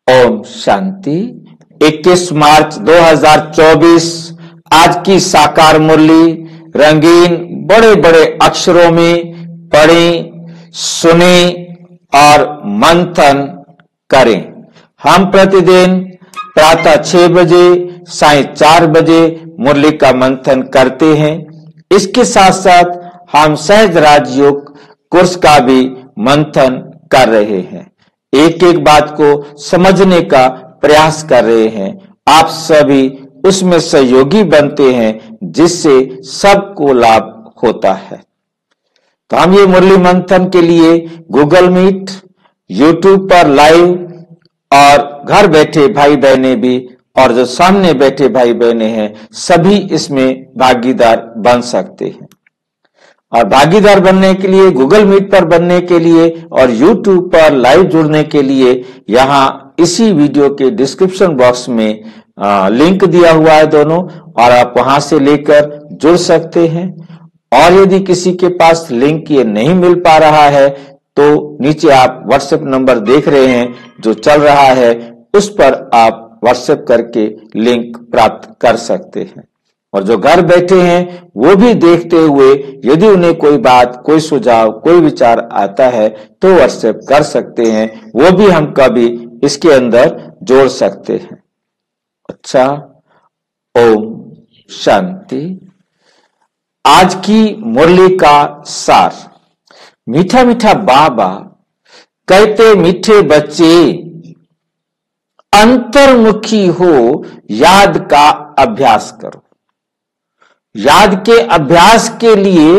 ओम शांति। 21 मार्च 2024 आज की साकार मुरली रंगीन बड़े बड़े अक्षरों में पढ़ें, सुने और मंथन करें। हम प्रतिदिन प्रातः 6 बजे, साय 4 बजे मुरली का मंथन करते हैं। इसके साथ साथ हम सहज राजयोग कोर्स का भी मंथन कर रहे हैं। एक एक बात को समझने का प्रयास कर रहे हैं। आप सभी उसमें सहयोगी बनते हैं जिससे सबको लाभ होता है। तो हम ये मुरली मंथन के लिए गूगल मीट, यूट्यूब पर लाइव और घर बैठे भाई बहने भी और जो सामने बैठे भाई बहने हैं सभी इसमें भागीदार बन सकते हैं। और भागीदार बनने के लिए, गूगल मीट पर बनने के लिए और यूट्यूब पर लाइव जुड़ने के लिए यहां इसी वीडियो के डिस्क्रिप्शन बॉक्स में लिंक दिया हुआ है दोनों, और आप वहां से लेकर जुड़ सकते हैं। और यदि किसी के पास लिंक ये नहीं मिल पा रहा है तो नीचे आप व्हाट्सएप नंबर देख रहे हैं जो चल रहा है, उस पर आप व्हाट्सएप करके लिंक प्राप्त कर सकते हैं। और जो घर बैठे हैं वो भी देखते हुए यदि उन्हें कोई बात, कोई सुझाव, कोई विचार आता है तो व्हाट्सएप कर सकते हैं, वो भी हम कभी इसके अंदर जोड़ सकते हैं। अच्छा, ओम शांति। आज की मुरली का सार। मीठा मीठा बाबा कहते, मीठे बच्चे अंतर्मुखी हो, याद का अभ्यास करो। याद के अभ्यास के लिए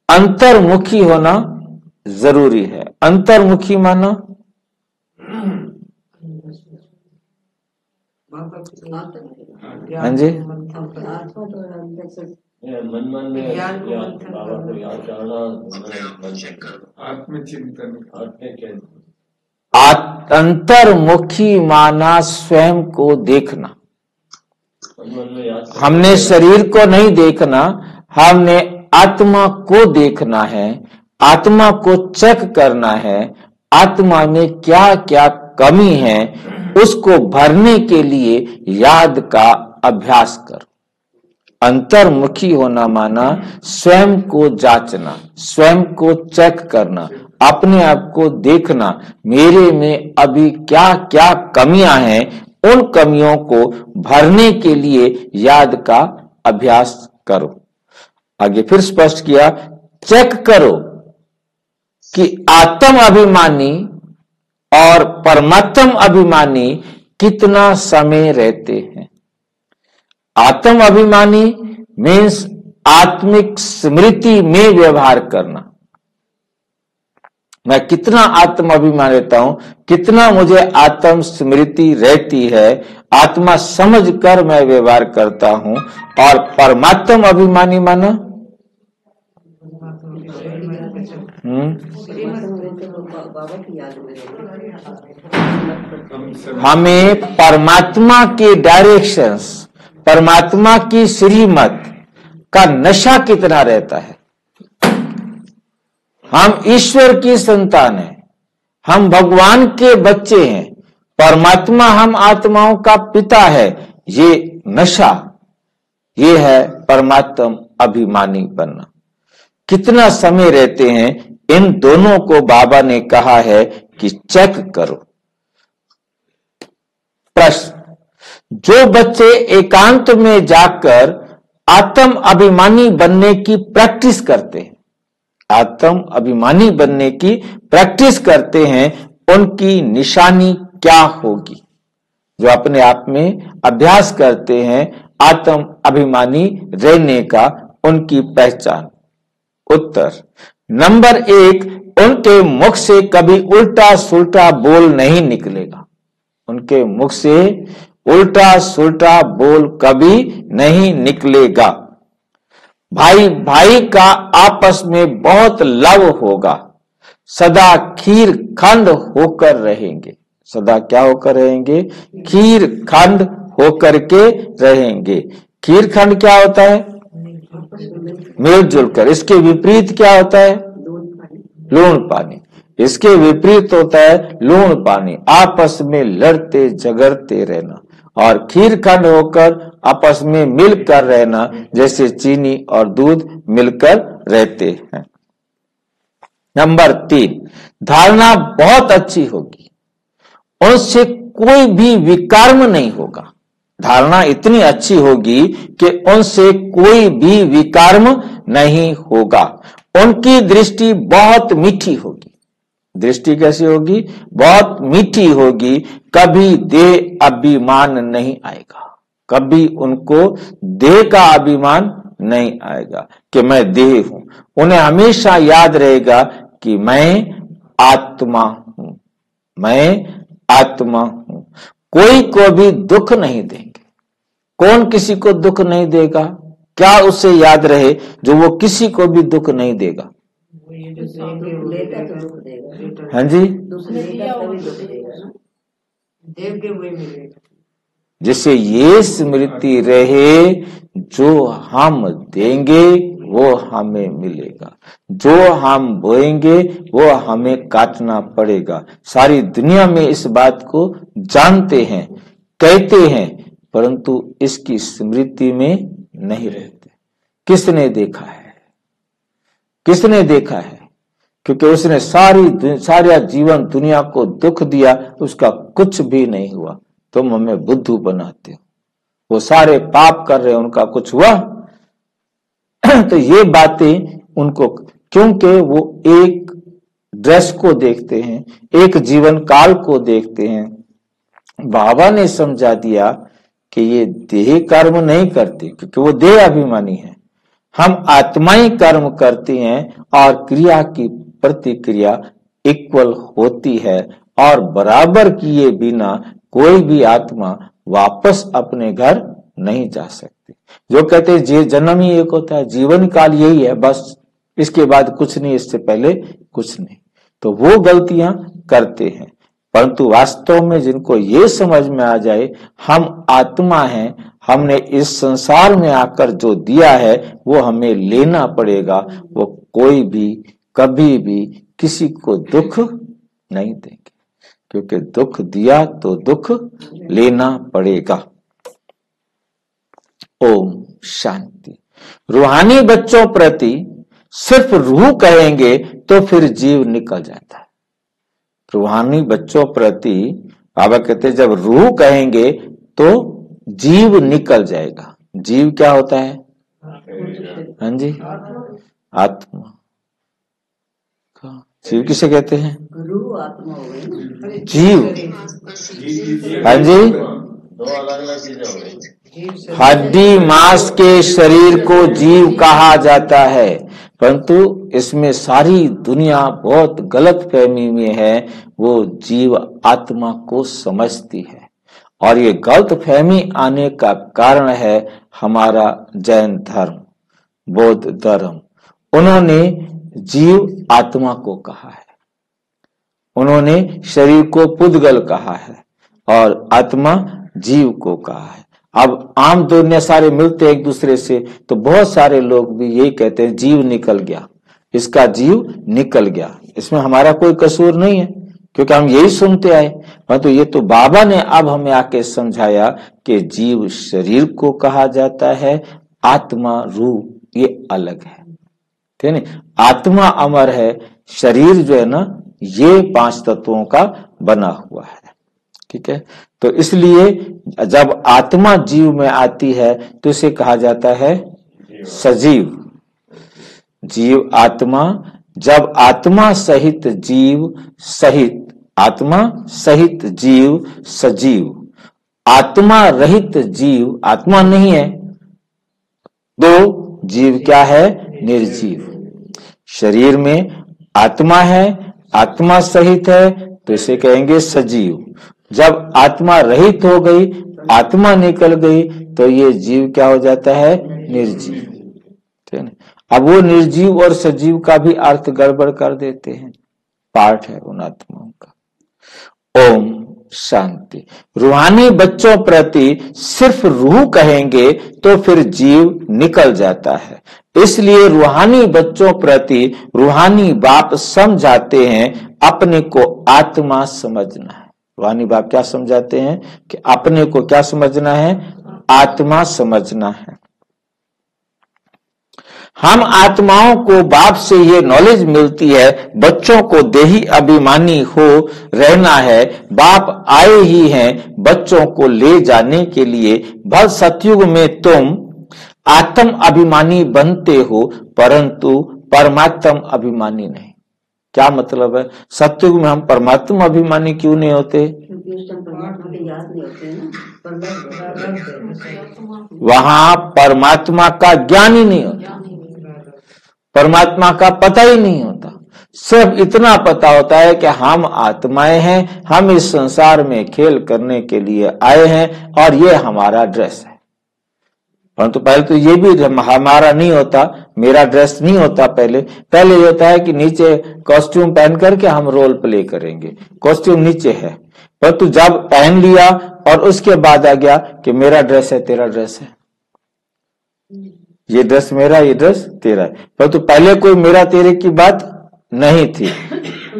अंतर्मुखी होना जरूरी है। अंतर्मुखी माना हाँ जी, अंतर्मुखी माना स्वयं को देखना। हमने शरीर को नहीं देखना, हमने आत्मा को देखना है, आत्मा को चेक करना है। आत्मा में क्या क्या कमी है उसको भरने के लिए याद का अभ्यास करो। अंतर्मुखी होना माना स्वयं को जांचना, स्वयं को चेक करना, अपने आप को देखना, मेरे में अभी क्या क्या कमियां हैं, उन कमियों को भरने के लिए याद का अभ्यास करो। आगे फिर स्पष्ट किया, चेक करो कि आत्म अभिमानी और परमात्म अभिमानी कितना समय रहते हैं। आत्म अभिमानी मीन्स आत्मिक स्मृति में व्यवहार करना। मैं कितना आत्म अभिमान रहता हूं, कितना मुझे आत्म स्मृति रहती है, आत्मा समझकर मैं व्यवहार करता हूं। और परमात्म अभिमानी माना हमें परमात्मा के डायरेक्शंस, परमात्मा की श्रीमत का नशा कितना रहता है। हम ईश्वर की संतान हैं, हम भगवान के बच्चे हैं, परमात्मा हम आत्माओं का पिता है। ये नशा, ये है परमात्म अभिमानी बनना। कितना समय रहते हैं, इन दोनों को बाबा ने कहा है कि चेक करो। प्रश्न, जो बच्चे एकांत में जाकर आत्म अभिमानी बनने की प्रैक्टिस करते हैं, आत्म अभिमानी बनने की प्रैक्टिस करते हैं, उनकी निशानी क्या होगी। जो अपने आप में अभ्यास करते हैं आत्म अभिमानी रहने का, उनकी पहचान। उत्तर, नंबर 1, उनके मुख से कभी उल्टा सुल्टा बोल नहीं निकलेगा। उनके मुख से उल्टा सुल्टा बोल कभी नहीं निकलेगा। भाई भाई का आपस में बहुत लव होगा। सदा खीर खंड होकर रहेंगे। सदा क्या होकर रहेंगे? खीर खंड होकर के रहेंगे। खीर खंड क्या होता है? मिलजुल कर। इसके विपरीत क्या होता है? लूण पानी। इसके विपरीत होता है लूण पानी, आपस में लड़ते झगड़ते रहना, और खीर खंड होकर आपस में मिलकर रहना, जैसे चीनी और दूध मिलकर रहते हैं। नंबर 3, धारणा बहुत अच्छी होगी, उनसे कोई भी विकर्म नहीं होगा। धारणा इतनी अच्छी होगी कि उनसे कोई भी विकर्म नहीं होगा। उनकी दृष्टि बहुत मीठी होगी। दृष्टि कैसी होगी? बहुत मीठी होगी। कभी देह अभिमान नहीं आएगा, कभी उनको देह का अभिमान नहीं आएगा कि मैं देह हूं। उन्हें हमेशा याद रहेगा कि मैं आत्मा हूं, मैं आत्मा हूं। कोई को भी दुख नहीं देंगे। कौन किसी को दुख नहीं देगा? क्या उसे याद रहे जो वो किसी को भी दुख नहीं देगा? हाँ जी, जिसे ये स्मृति रहे जो हम देंगे वो हमें मिलेगा, जो हम बोएंगे वो हमें काटना पड़ेगा। सारी दुनिया में इस बात को जानते हैं, कहते हैं, परंतु इसकी स्मृति में नहीं रहते। किसने देखा है? किसने देखा है? क्योंकि उसने सारा जीवन दुनिया को दुख दिया, उसका कुछ भी नहीं हुआ। तुम हमें बुद्धू बनाते हो, वो सारे पाप कर रहे हैं, उनका कुछ हुआ? तो ये बातें उनको, क्योंकि वो एक ड्रेस को देखते हैं, एक जीवन काल को देखते हैं। बाबा ने समझा दिया कि ये देह कर्म नहीं करते, क्योंकि वो देह अभिमानी है। हम आत्माई कर्म करते हैं और क्रिया की प्रतिक्रिया इक्वल होती है, और बराबर किए बिना कोई भी आत्मा वापस अपने घर नहीं जा सकती। जो कहते हैं ये जन्म ही एक होता है, जीवन काल यही है, बस इसके बाद कुछ नहीं, इससे पहले कुछ नहीं, तो वो गलतियां करते हैं। परंतु वास्तव में जिनको ये समझ में आ जाए हम आत्मा हैं, हमने इस संसार में आकर जो दिया है वो हमें लेना पड़ेगा, वो कोई भी कभी भी किसी को दुख नहीं देंगे, क्योंकि दुख दिया तो दुख लेना पड़ेगा। ओम शांति। रूहानी बच्चों प्रति सिर्फ रूह कहेंगे तो फिर जीव निकल जाता है। रूहानी बच्चों प्रति बाबा कहते हैं जब रूह कहेंगे तो जीव निकल जाएगा। जीव क्या होता है? हाँ जी, आत्मा। जीव किसे कहते हैं? जीव। हाँ जी, हड्डी मांस के शरीर को जीव कहा जाता है, परंतु इसमें सारी दुनिया बहुत गलत फहमी में है। वो जीव आत्मा को समझती है, और ये गलत फहमी आने का कारण है हमारा जैन धर्म, बौद्ध धर्म। उन्होंने जीव आत्मा को कहा है, उन्होंने शरीर को पुद्गल कहा है, और आत्मा जीव को कहा है। अब आम दुनिया सारे मिलते एक दूसरे से, तो बहुत सारे लोग भी यही कहते हैं जीव निकल गया, इसका जीव निकल गया। इसमें हमारा कोई कसूर नहीं है, क्योंकि हम यही सुनते आए। परंतु ये तो बाबा ने अब हमें आके समझाया कि जीव शरीर को कहा जाता है, आत्मा रूह ये अलग है, ठीक है ना। आत्मा अमर है, शरीर जो है ना ये 5 तत्वों का बना हुआ है, ठीक है। तो इसलिए जब आत्मा जीव में आती है तो इसे कहा जाता है सजीव। जीव आत्मा, जब आत्मा सहित जीव सहित, आत्मा सहित जीव सजीव, आत्मा रहित जीव आत्मा नहीं है, दो जीव क्या है? निर्जीव। शरीर में आत्मा है, आत्मा सहित है, तो इसे कहेंगे सजीव। जब आत्मा रहित हो गई, आत्मा निकल गई, तो ये जीव क्या हो जाता है? निर्जीव, ठीक है। अब वो निर्जीव और सजीव का भी अर्थ गड़बड़ कर देते हैं, पार्ट है उन आत्माओं का। ओम शांति। रूहानी बच्चों प्रति सिर्फ रूह कहेंगे तो फिर जीव निकल जाता है। इसलिए रूहानी बच्चों प्रति रूहानी बाप समझाते हैं अपने को आत्मा समझना है। रूहानी बाप क्या समझाते हैं कि अपने को क्या समझना है, आत्मा समझना है। हम आत्माओं को बाप से ये नॉलेज मिलती है, बच्चों को देही अभिमानी हो रहना है। बाप आए ही हैं बच्चों को ले जाने के लिए। भल सतयुग में तुम आत्म अभिमानी बनते हो परंतु परमात्म अभिमानी नहीं। क्या मतलब है? सतयुग में हम परमात्मा अभिमानी क्यों नहीं होते? वहां परमात्मा का ज्ञान ही नहीं होता, परमात्मा का पता ही नहीं होता। सिर्फ इतना पता होता है कि हम आत्माएं हैं, हम इस संसार में खेल करने के लिए आए हैं और ये हमारा ड्रेस है। परंतु पहले तो ये भी हमारा नहीं होता, मेरा ड्रेस नहीं होता। पहले ये होता है कि नीचे कॉस्ट्यूम पहन करके हम रोल प्ले करेंगे, कॉस्ट्यूम नीचे है। परंतु जब पहन लिया और उसके बाद आ गया कि मेरा ड्रेस है, तेरा ड्रेस है, ये ड्रेस मेरा, ये ड्रेस तेरा है। परंतु पहले कोई मेरा तेरे की बात नहीं थी।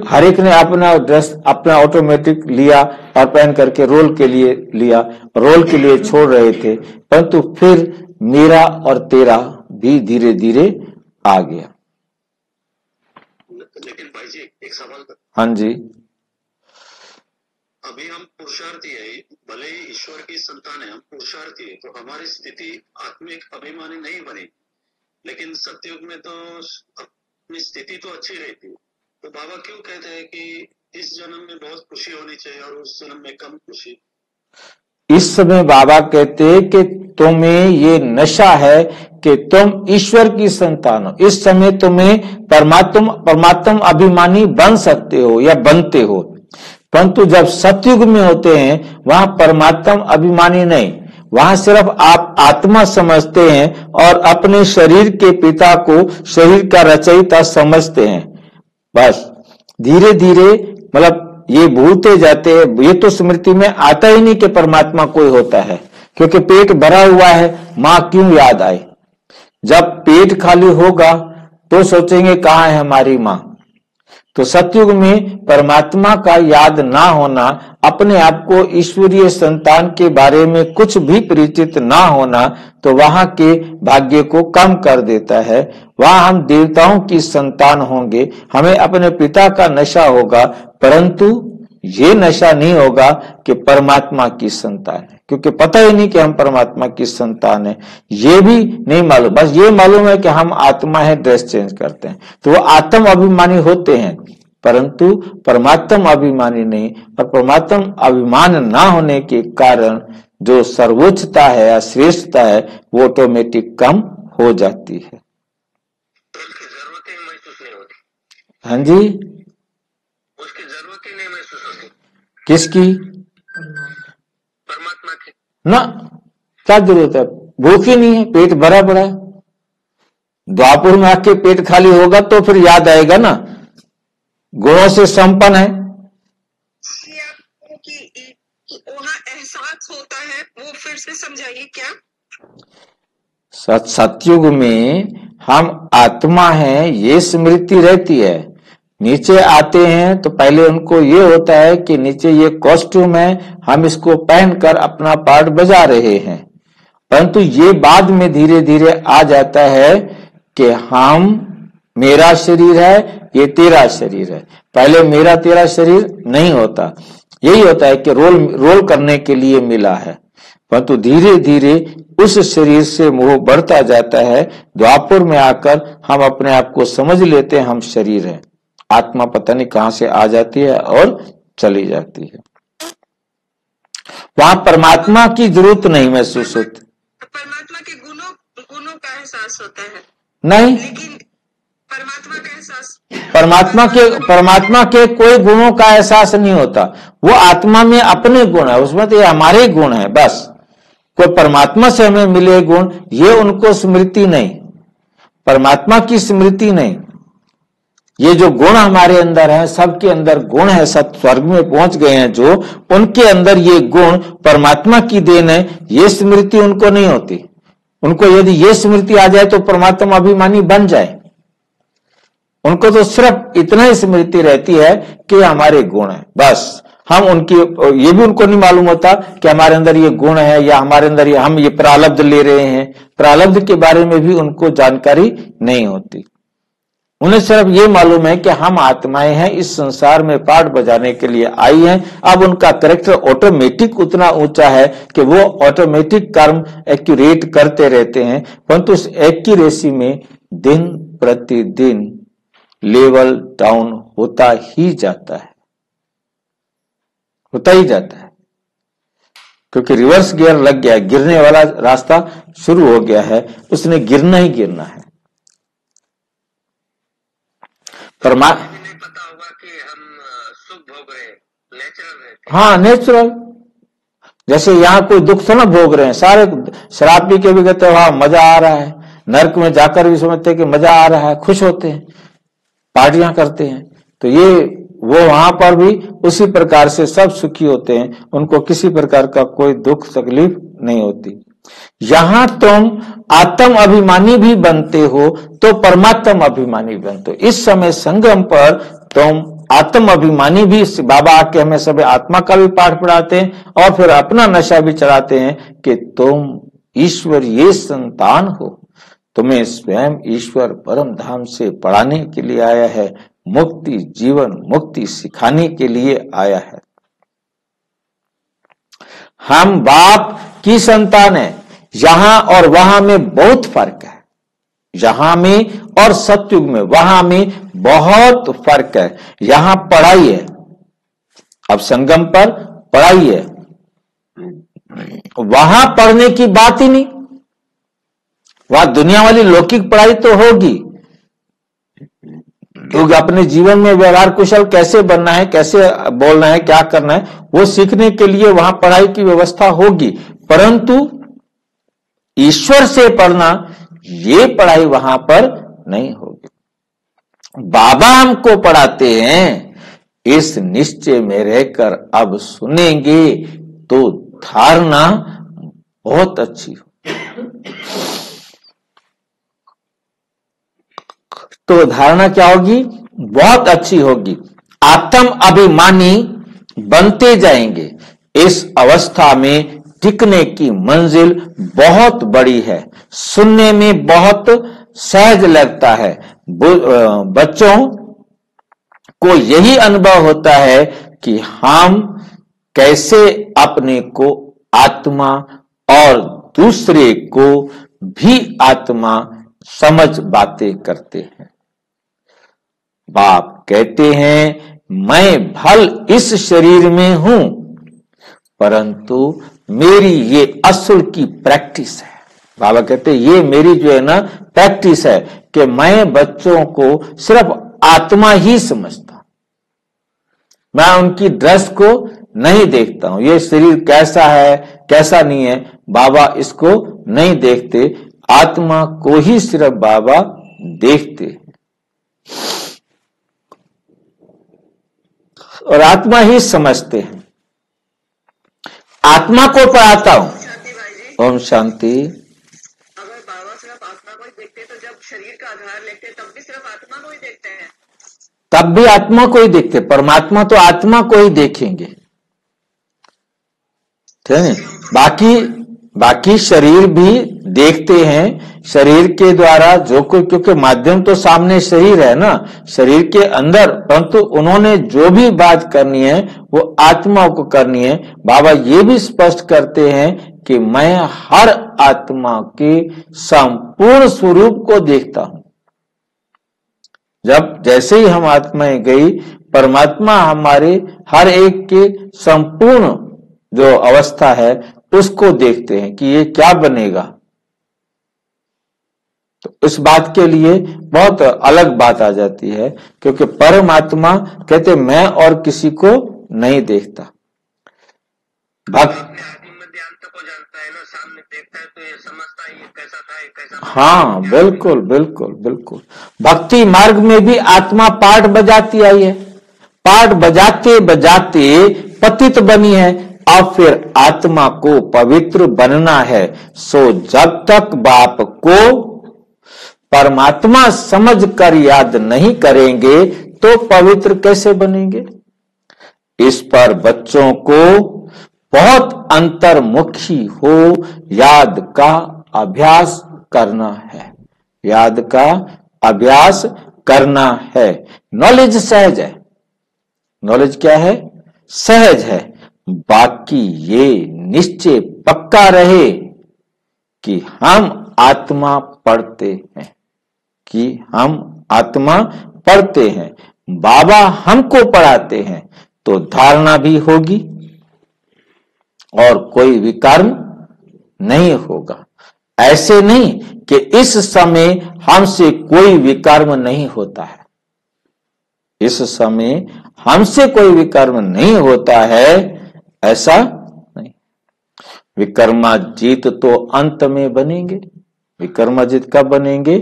हर एक ने अपना ड्रेस अपना ऑटोमेटिक लिया और पहन करके रोल के लिए लिया, रोल के लिए छोड़ रहे थे। परंतु फिर मेरा और तेरा भी धीरे धीरे आ गया। लेकिन भाई जी एक सवाल। हाँ जी, अभी हम पुरुषार्थी है, भले ही ईश्वर की संतान है, हम पुरुषार्थी है, तो हमारी स्थिति आत्मिक अभिमानी नहीं बनी। लेकिन सतयुग में तो अपनी स्थिति तो अच्छी रहती है। तो बाबा क्यों कहते हैं कि इस जन्म में बहुत खुशी होनी चाहिए और उस जन्म में कम खुशी? इस समय बाबा कहते हैं कि तुम्हें ये नशा है कि तुम ईश्वर की संतान हो। इस समय तुम्हें परमात्म अभिमानी बन सकते हो या बनते हो। परंतु जब सतयुग में होते हैं वहां परमात्म अभिमानी नहीं, वहां सिर्फ आप आत्मा समझते हैं और अपने शरीर के पिता को शरीर का रचयिता समझते हैं। बस धीरे धीरे मतलब ये भूलते जाते हैं। ये तो स्मृति में आता ही नहीं कि परमात्मा कोई होता है, क्योंकि पेट भरा हुआ है, मां क्यों याद आए। जब पेट खाली होगा तो सोचेंगे कहाँ है हमारी मां। तो सतयुग में परमात्मा का याद ना होना, अपने आप को ईश्वरीय संतान के बारे में कुछ भी परिचित ना होना, तो वहां के भाग्य को कम कर देता है। वहां हम देवताओं की संतान होंगे, हमें अपने पिता का नशा होगा, परंतु ये नशा नहीं होगा कि परमात्मा की संतान है, क्योंकि पता ही नहीं कि हम परमात्मा की संतान है। ये भी नहीं मालूम, बस ये मालूम है कि हम आत्मा है, ड्रेस चेंज करते हैं। तो वो आत्म अभिमानी होते हैं, परंतु परमात्म अभिमानी नहीं। और परमात्म अभिमान ना होने के कारण जो सर्वोच्चता है या श्रेष्ठता है वो ऑटोमेटिक कम हो जाती है। उसकी जरूरत ही महसूस नहीं होती। हाँ जी, उसकी जरूरत ही नहीं महसूस होती। किसकी? परमात्मा की। ना, क्या जरूरत है? भूख ही नहीं है, पेट भरा पड़ा है। द्वापर में आके पेट खाली होगा तो फिर याद आएगा ना, गुणों से संपन्न है। वहाँ एहसास होता है, वो फिर से समझाइए क्या? सतयुग में हम आत्मा हैं ये स्मृति रहती है। नीचे आते हैं तो पहले उनको ये होता है कि नीचे ये कॉस्ट्यूम है, हम इसको पहनकर अपना पार्ट बजा रहे हैं। परंतु ये बाद में धीरे धीरे आ जाता है कि हम, मेरा शरीर है, ये तेरा शरीर है। पहले मेरा तेरा शरीर नहीं होता, यही होता है कि रोल करने के लिए मिला है। परंतु धीरे धीरे उस शरीर से मोह बढ़ता जाता है। द्वापर में आकर हम अपने आप को समझ लेते हैं हम शरीर है, आत्मा पता नहीं कहां से आ जाती है और चली जाती है। वहां परमात्मा की जरूरत नहीं महसूस होती। परमात्मा के गुणों का एहसास होता है नहीं, लेकिन परमात्मा का एहसास, परमात्मा के कोई गुणों का एहसास नहीं होता। वो आत्मा में अपने गुण है, उसमें तो ये हमारे गुण है। बस कोई परमात्मा से हमें मिले गुण, ये उनको स्मृति नहीं, परमात्मा की स्मृति नहीं। ये जो गुण हमारे अंदर है, सबके अंदर गुण है, सब स्वर्ग में पहुंच गए हैं जो, उनके अंदर ये गुण परमात्मा की देन है, ये स्मृति उनको नहीं होती। उनको यदि ये स्मृति आ जाए तो परमात्मा अभिमानी बन जाए। उनको तो सिर्फ इतना ही स्मृति रहती है कि हमारे गुण है, बस। हम उनकी ये भी उनको नहीं मालूम होता कि हमारे अंदर ये गुण है या हमारे अंदर हम ये प्रारब्ध ले रहे हैं। प्रारब्ध के बारे में भी उनको जानकारी नहीं होती। उन्हें सिर्फ ये मालूम है कि हम आत्माएं हैं, इस संसार में पाठ बजाने के लिए आई हैं। अब उनका कैरेक्टर ऑटोमेटिक उतना ऊंचा है कि वो ऑटोमेटिक कर्म एक्यूरेट करते रहते हैं, परंतु उस एक्यूरेसी में दिन प्रतिदिन लेवल डाउन होता ही जाता है, होता ही जाता है, क्योंकि रिवर्स गियर लग गया, गिरने वाला रास्ता शुरू हो गया है, उसने गिरना ही गिरना है। परमात्मा नहीं पता होगा कि हम सुख भोग रहे, नेचुरल रहते। हाँ, नेचुरल। जैसे यहाँ कोई दुख थोड़ा भोग रहे हैं, सारे शराब पी के भी कहते हैं वहां मजा आ रहा है, नर्क में जाकर भी समझते हैं कि मजा आ रहा है, खुश होते हैं, पार्टियां करते हैं। तो ये वो वहां पर भी उसी प्रकार से सब सुखी होते हैं, उनको किसी प्रकार का कोई दुख तकलीफ नहीं होती। यहां तुम आत्म अभिमानी भी बनते हो तो परमात्मा अभिमानी बनते हो। इस समय संगम पर तुम आत्म अभिमानी भी, बाबा आके हमें सब आत्मा का भी पाठ पढ़ाते हैं और फिर अपना नशा भी चढ़ाते हैं कि तुम ईश्वर ये संतान हो, तुम्हें स्वयं ईश्वर परम धाम से पढ़ाने के लिए आया है, मुक्ति जीवन मुक्ति सिखाने के लिए आया है। हम बाप की संतान है। यहां और वहां में बहुत फर्क है, यहां में और सतयुग में, वहां में बहुत फर्क है। यहां पढ़ाई है, अब संगम पर पढ़ाई है, वहां पढ़ने की बात ही नहीं। वहां दुनिया वाली लौकिक पढ़ाई तो होगी, क्योंकि अपने जीवन में व्यवहार कुशल कैसे बनना है, कैसे बोलना है, क्या करना है, वो सीखने के लिए वहां पढ़ाई की व्यवस्था होगी, परंतु ईश्वर से पढ़ना ये पढ़ाई वहां पर नहीं होगी। बाबा हमको पढ़ाते हैं, इस निश्चय में रहकर अब सुनेंगे तो धारणा बहुत अच्छी हो। तो धारणा क्या होगी? बहुत अच्छी होगी। आत्म अभिमानी बनते जाएंगे। इस अवस्था में टिकने की मंजिल बहुत बड़ी है, सुनने में बहुत सहज लगता है। बच्चों को यही अनुभव होता है कि हम कैसे अपने को आत्मा और दूसरे को भी आत्मा समझ बातें करते हैं। बाप कहते हैं मैं भल इस शरीर में हूं, परंतु मेरी ये असल की प्रैक्टिस है। बाबा कहते हैं ये मेरी जो है ना प्रैक्टिस है कि मैं बच्चों को सिर्फ आत्मा ही समझता हूं, मैं उनकी ड्रेस को नहीं देखता हूं, ये शरीर कैसा है कैसा नहीं है, बाबा इसको नहीं देखते, आत्मा को ही सिर्फ बाबा देखते हैं और आत्मा ही समझते हैं। आत्मा को पढ़ाता हूं। शांति भाई जी, ओम शांति। अगर बाबा सिर्फ आत्मा को ही देखते तो जब शरीर का आधार लेते तब भी सिर्फ आत्मा को ही देखते हैं। तब भी आत्मा को ही देखते, परमात्मा तो आत्मा को ही देखेंगे, ठीक है। बाकी शरीर भी देखते हैं, शरीर के द्वारा जो कोई, क्योंकि माध्यम तो सामने शरीर है ना, शरीर के अंदर, परंतु उन्होंने जो भी बात करनी है वो आत्मा को करनी है। बाबा ये भी स्पष्ट करते हैं कि मैं हर आत्मा के संपूर्ण स्वरूप को देखता हूं। जब जैसे ही हम आत्माएं गई, परमात्मा हमारे हर एक के संपूर्ण जो अवस्था है उसको देखते हैं कि ये क्या बनेगा। तो इस बात के लिए बहुत अलग बात आ जाती है, क्योंकि परमात्मा कहते मैं और किसी को नहीं देखता। भक्त अपने आत्म अंत को जानता है ना, सामने देखता है तो ये समझता है ये कैसा था, ये कैसा था। हाँ, बिल्कुल बिल्कुल बिल्कुल। भक्ति मार्ग में भी आत्मा पाठ बजाती आई है, पाठ बजाते बजाते पतित बनी है, अब फिर आत्मा को पवित्र बनना है। सो जब तक बाप को परमात्मा समझकर याद नहीं करेंगे तो पवित्र कैसे बनेंगे? इस पर बच्चों को बहुत अंतर्मुखी हो याद का अभ्यास करना है। याद का अभ्यास करना है। नॉलेज सहज है। नॉलेज क्या है? सहज है। बाकी ये निश्चय पक्का रहे कि हम आत्मा पढ़ते हैं, कि हम आत्मा पढ़ते हैं, बाबा हमको पढ़ाते हैं, तो धारणा भी होगी और कोई विकर्म नहीं होगा। ऐसे नहीं कि इस समय हमसे कोई विकर्म नहीं होता है। इस समय हमसे कोई विकर्म नहीं होता है, ऐसा नहीं। विकर्माजीत तो अंत में बनेंगे। विकर्माजीत कब बनेंगे?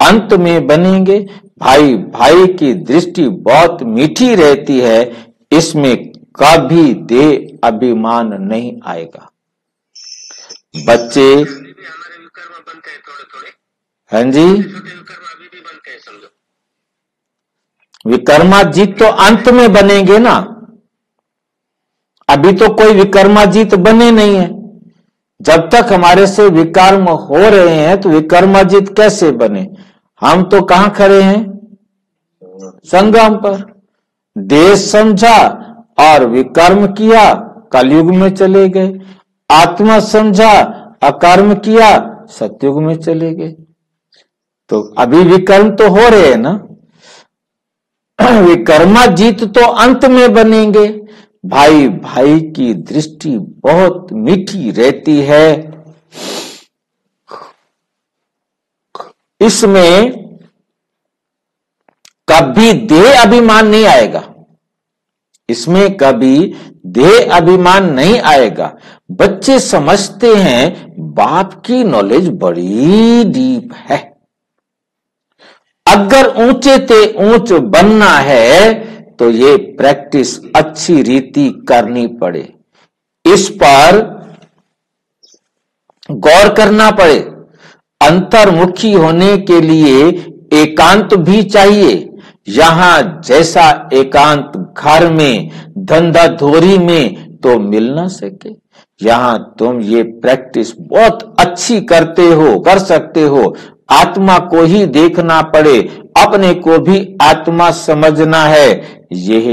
अंत में बनेंगे। भाई भाई की दृष्टि बहुत मीठी रहती है, इसमें कभी देह अभिमान नहीं आएगा। बच्चे हमारे विकर्म बनते हैं थोड़े थोड़े। हाँ जी, छोटे विकर्म अभी भी बनते हैं समझो। विकर्माजीत तो अंत में बनेंगे ना। अभी तो कोई विकर्माजीत बने नहीं है। जब तक हमारे से विकर्म हो रहे हैं तो विकर्माजीत कैसे बने? हम तो कहां खड़े हैं? संगम पर। देह समझा और विकर्म किया, कलयुग में चले गए। आत्मा समझा, अकर्म किया, सतयुग में चले गए। तो अभी विकर्म तो हो रहे हैं ना। विकर्माजीत तो अंत में बनेंगे। भाई भाई की दृष्टि बहुत मीठी रहती है। इसमें कभी देह अभिमान नहीं आएगा। इसमें कभी देह अभिमान नहीं आएगा। बच्चे समझते हैं बाप की नॉलेज बड़ी डीप है। अगर ऊंचे ते ऊंच बनना है तो ये प्रैक्टिस अच्छी रीति करनी पड़े। इस पर गौर करना पड़े। अंतर्मुखी होने के लिए एकांत भी चाहिए। यहां जैसा एकांत घर में, धंधा धोरी में तो मिल ना सके। यहां तुम ये प्रैक्टिस बहुत अच्छी करते हो, कर सकते हो। आत्मा को ही देखना पड़े, अपने को भी आत्मा समझना है। यह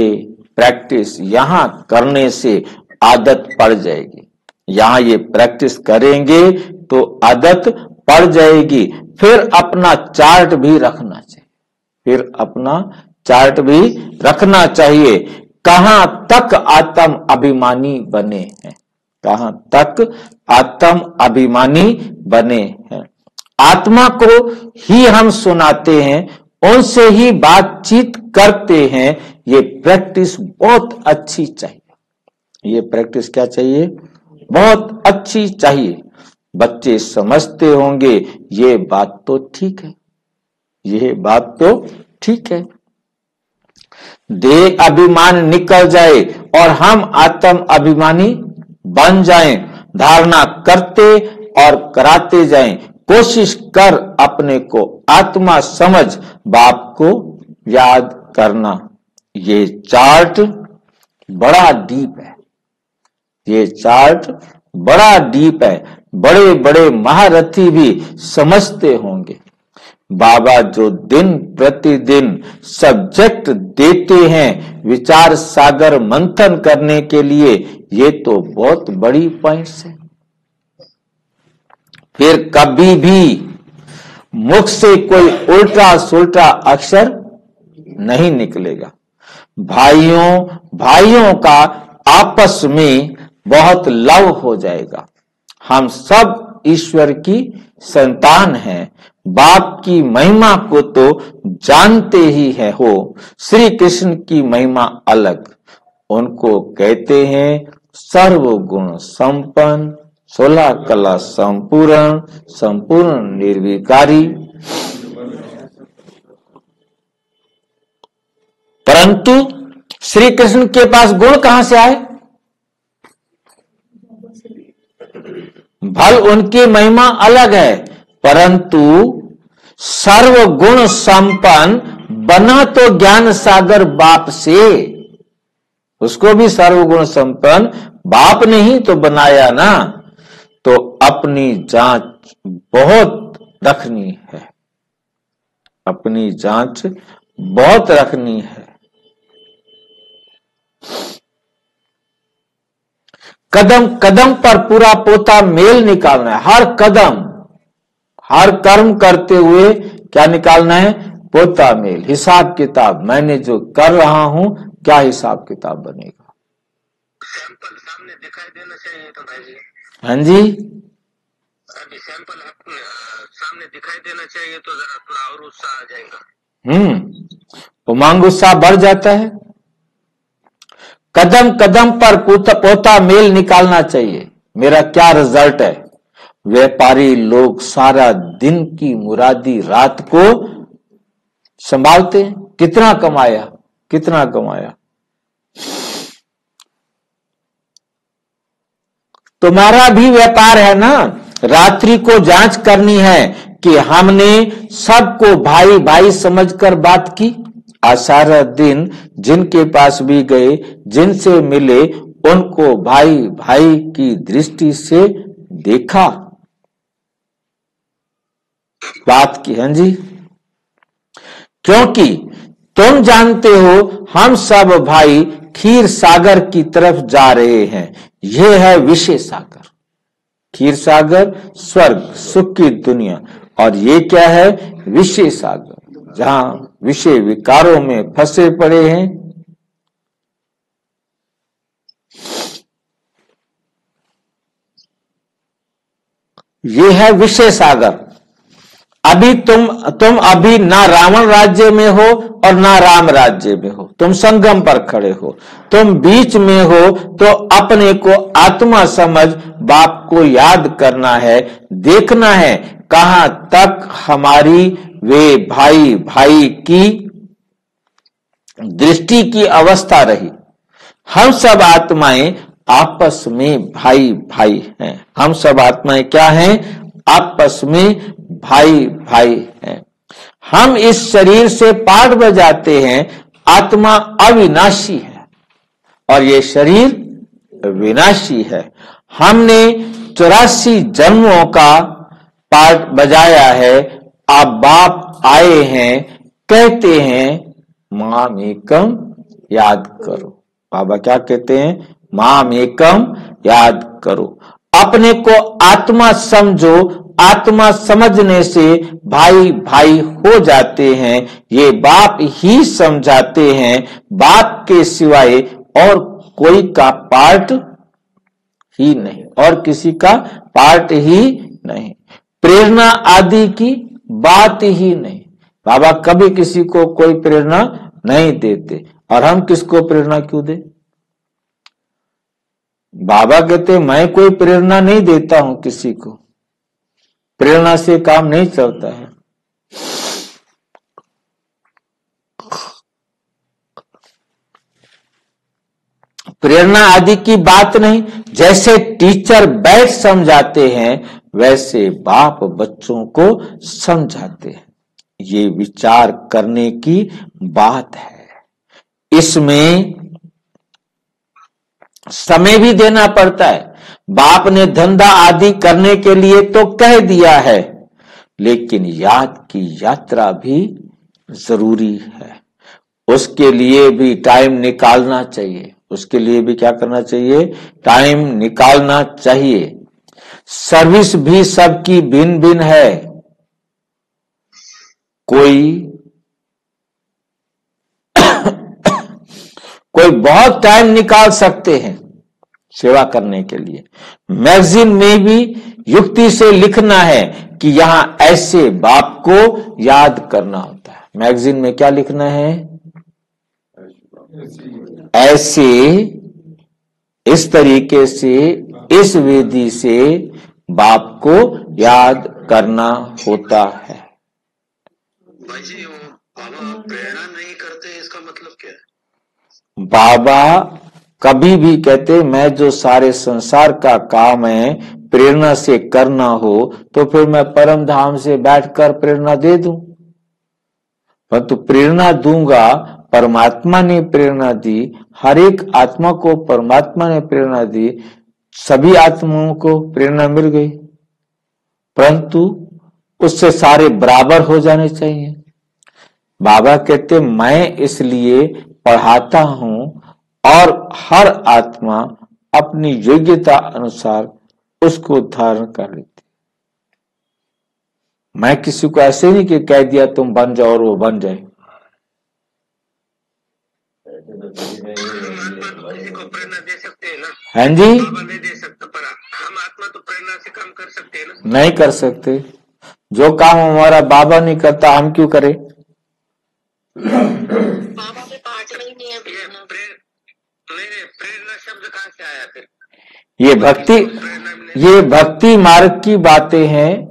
प्रैक्टिस यहां करने से आदत पड़ जाएगी। यहां ये प्रैक्टिस करेंगे तो आदत पड़ जाएगी। फिर अपना चार्ट भी रखना चाहिए। फिर अपना चार्ट भी रखना चाहिए। कहां तक आत्म अभिमानी बने हैं, कहां तक आत्म अभिमानी बने हैं। आत्मा को ही हम सुनाते हैं, उनसे ही बातचीत करते हैं। ये प्रैक्टिस बहुत अच्छी चाहिए। ये प्रैक्टिस क्या चाहिए? बहुत अच्छी चाहिए। बच्चे समझते होंगे ये बात तो ठीक है, ये बात तो ठीक है। देह अभिमान निकल जाए और हम आत्म अभिमानी बन जाएं। धारणा करते और कराते जाएं। कोशिश कर अपने को आत्मा समझ बाप को याद करना। ये चार्ट बड़ा डीप है। ये चार्ट बड़ा डीप है। बड़े बड़े महारथी भी समझते होंगे। बाबा जो दिन प्रतिदिन सब्जेक्ट देते हैं विचार सागर मंथन करने के लिए, ये तो बहुत बड़ी पॉइंट्स है। फिर कभी भी मुख से कोई उल्टा सुल्टा अक्षर नहीं निकलेगा। भाइयों का आपस में बहुत लव हो जाएगा। हम सब ईश्वर की संतान हैं। बाप की महिमा को तो जानते ही है हो। श्री कृष्ण की महिमा अलग। उनको कहते हैं सर्वगुण संपन्न, 16 कला संपूर्ण, संपूर्ण निर्विकारी। परंतु श्री कृष्ण के पास गुण कहां से आए? भल उनकी महिमा अलग है, परंतु सर्वगुण संपन्न बना तो ज्ञान सागर बाप से। उसको भी सर्वगुण संपन्न बाप ने ही तो बनाया ना। तो अपनी जांच बहुत रखनी है, अपनी जांच बहुत रखनी है। कदम कदम पर पूरा पोता मेल निकालना है। हर कदम, हर कर्म करते हुए क्या निकालना है? पोता मेल, हिसाब किताब। मैंने जो कर रहा हूं क्या हिसाब किताब बनेगा? सैंपल सामने दिखाई देना चाहिए तो भाई जी। हाँ जी, अभी सैंपल सामने दिखाई देना चाहिए तो जरा थोड़ा और उत्साह आ जाएगा। उमंग उत्साह बढ़ जाता है। कदम कदम पर पोता मेल निकालना चाहिए। मेरा क्या रिजल्ट है? व्यापारी लोग सारा दिन की मुरादी रात को संभालते हैं। कितना कमाया, कितना कमाया। तुम्हारा भी व्यापार है ना, रात्रि को जांच करनी है कि हमने सबको भाई भाई समझकर बात की। आज सारा दिन जिनके पास भी गए, जिनसे मिले, उनको भाई भाई की दृष्टि से देखा, बात की। हाँ जी, क्योंकि तुम जानते हो हम सब भाई क्षीर सागर की तरफ जा रहे हैं। यह है विषय सागर। क्षीर सागर स्वर्ग सुख की दुनिया, और ये क्या है? विषय सागर, जहां विषय विकारों में फंसे पड़े हैं। ये है विषय सागर। अभी तुम अभी ना रावण राज्य में हो और ना राम राज्य में हो, तुम संगम पर खड़े हो। तुम बीच में हो तो अपने को आत्मा समझ बाप को याद करना है, देखना है कहां तक हमारी वे भाई भाई की दृष्टि की अवस्था रही। हम सब आत्माएं आपस में भाई भाई हैं। हम सब आत्माएं क्या हैं? आपस में भाई भाई हैं। हम इस शरीर से पाठ बजाते हैं। आत्मा अविनाशी है और ये शरीर विनाशी है। हमने 84 जन्मों का पाठ बजाया है। अब बाप आए हैं, कहते हैं माम एकम याद करो। बाबा क्या कहते हैं? माम एकम याद करो। अपने को आत्मा समझो। आत्मा समझने से भाई भाई हो जाते हैं। ये बाप ही समझाते हैं। बाप के सिवाय और कोई का पार्ट ही नहीं, और किसी का पार्ट ही नहीं। प्रेरणा आदि की बात ही नहीं। बाबा कभी किसी को कोई प्रेरणा नहीं देते, और हम किसको प्रेरणा क्यों दे? बाबा कहते मैं कोई प्रेरणा नहीं देता हूं किसी को। प्रेरणा से काम नहीं चलता है। प्रेरणा आदि की बात नहीं। जैसे टीचर बैठ समझाते हैं, वैसे बाप बच्चों को समझाते हैं। ये विचार करने की बात है। इसमें समय भी देना पड़ता है। बाप ने धंधा आदि करने के लिए तो कह दिया है, लेकिन याद की यात्रा भी जरूरी है। उसके लिए भी टाइम निकालना चाहिए। उसके लिए भी क्या करना चाहिए? टाइम निकालना चाहिए। सर्विस भी सबकी भिन्न भिन्न है। कोई बहुत टाइम निकाल सकते हैं सेवा करने के लिए। मैगजीन में भी युक्ति से लिखना है कि यहां ऐसे बाप को याद करना होता है। मैगजीन में क्या लिखना है? ऐसे, इस तरीके से, इस विधि से बाप को याद करना होता है। भाई जी, वो बाबा प्रेरणा नहीं करते, इसका मतलब क्या है? बाबा कभी भी कहते मैं जो सारे संसार का काम है प्रेरणा से करना हो तो फिर मैं परम धाम से बैठकर प्रेरणा दे दूं, परंतु प्रेरणा दूंगा, परमात्मा ने प्रेरणा दी, हर एक आत्मा को परमात्मा ने प्रेरणा दी, सभी आत्माओं को प्रेरणा मिल गई, परंतु उससे सारे बराबर हो जाने चाहिए। बाबा कहते मैं इसलिए पढ़ाता हूं और हर आत्मा अपनी योग्यता अनुसार उसको धारण कर लेती। मैं किसी को ऐसे नहीं कि कह दिया तुम बन जाओ और वो बन जाए। किसी को प्रेरणा दे सकते हैं ना? हाँ जी, बाबा नहीं दे सकता, पर हम आत्मा तो प्रेरणा से काम कर सकते हैं ना? नहीं कर सकते। जो काम हमारा बाबा नहीं करता हम क्यों करें? बाबा के पाठ में ही नहीं है प्रेरणा। प्रेरणा शब्द कहाँ से आया फिर? ये भक्ति मार्ग की बातें हैं,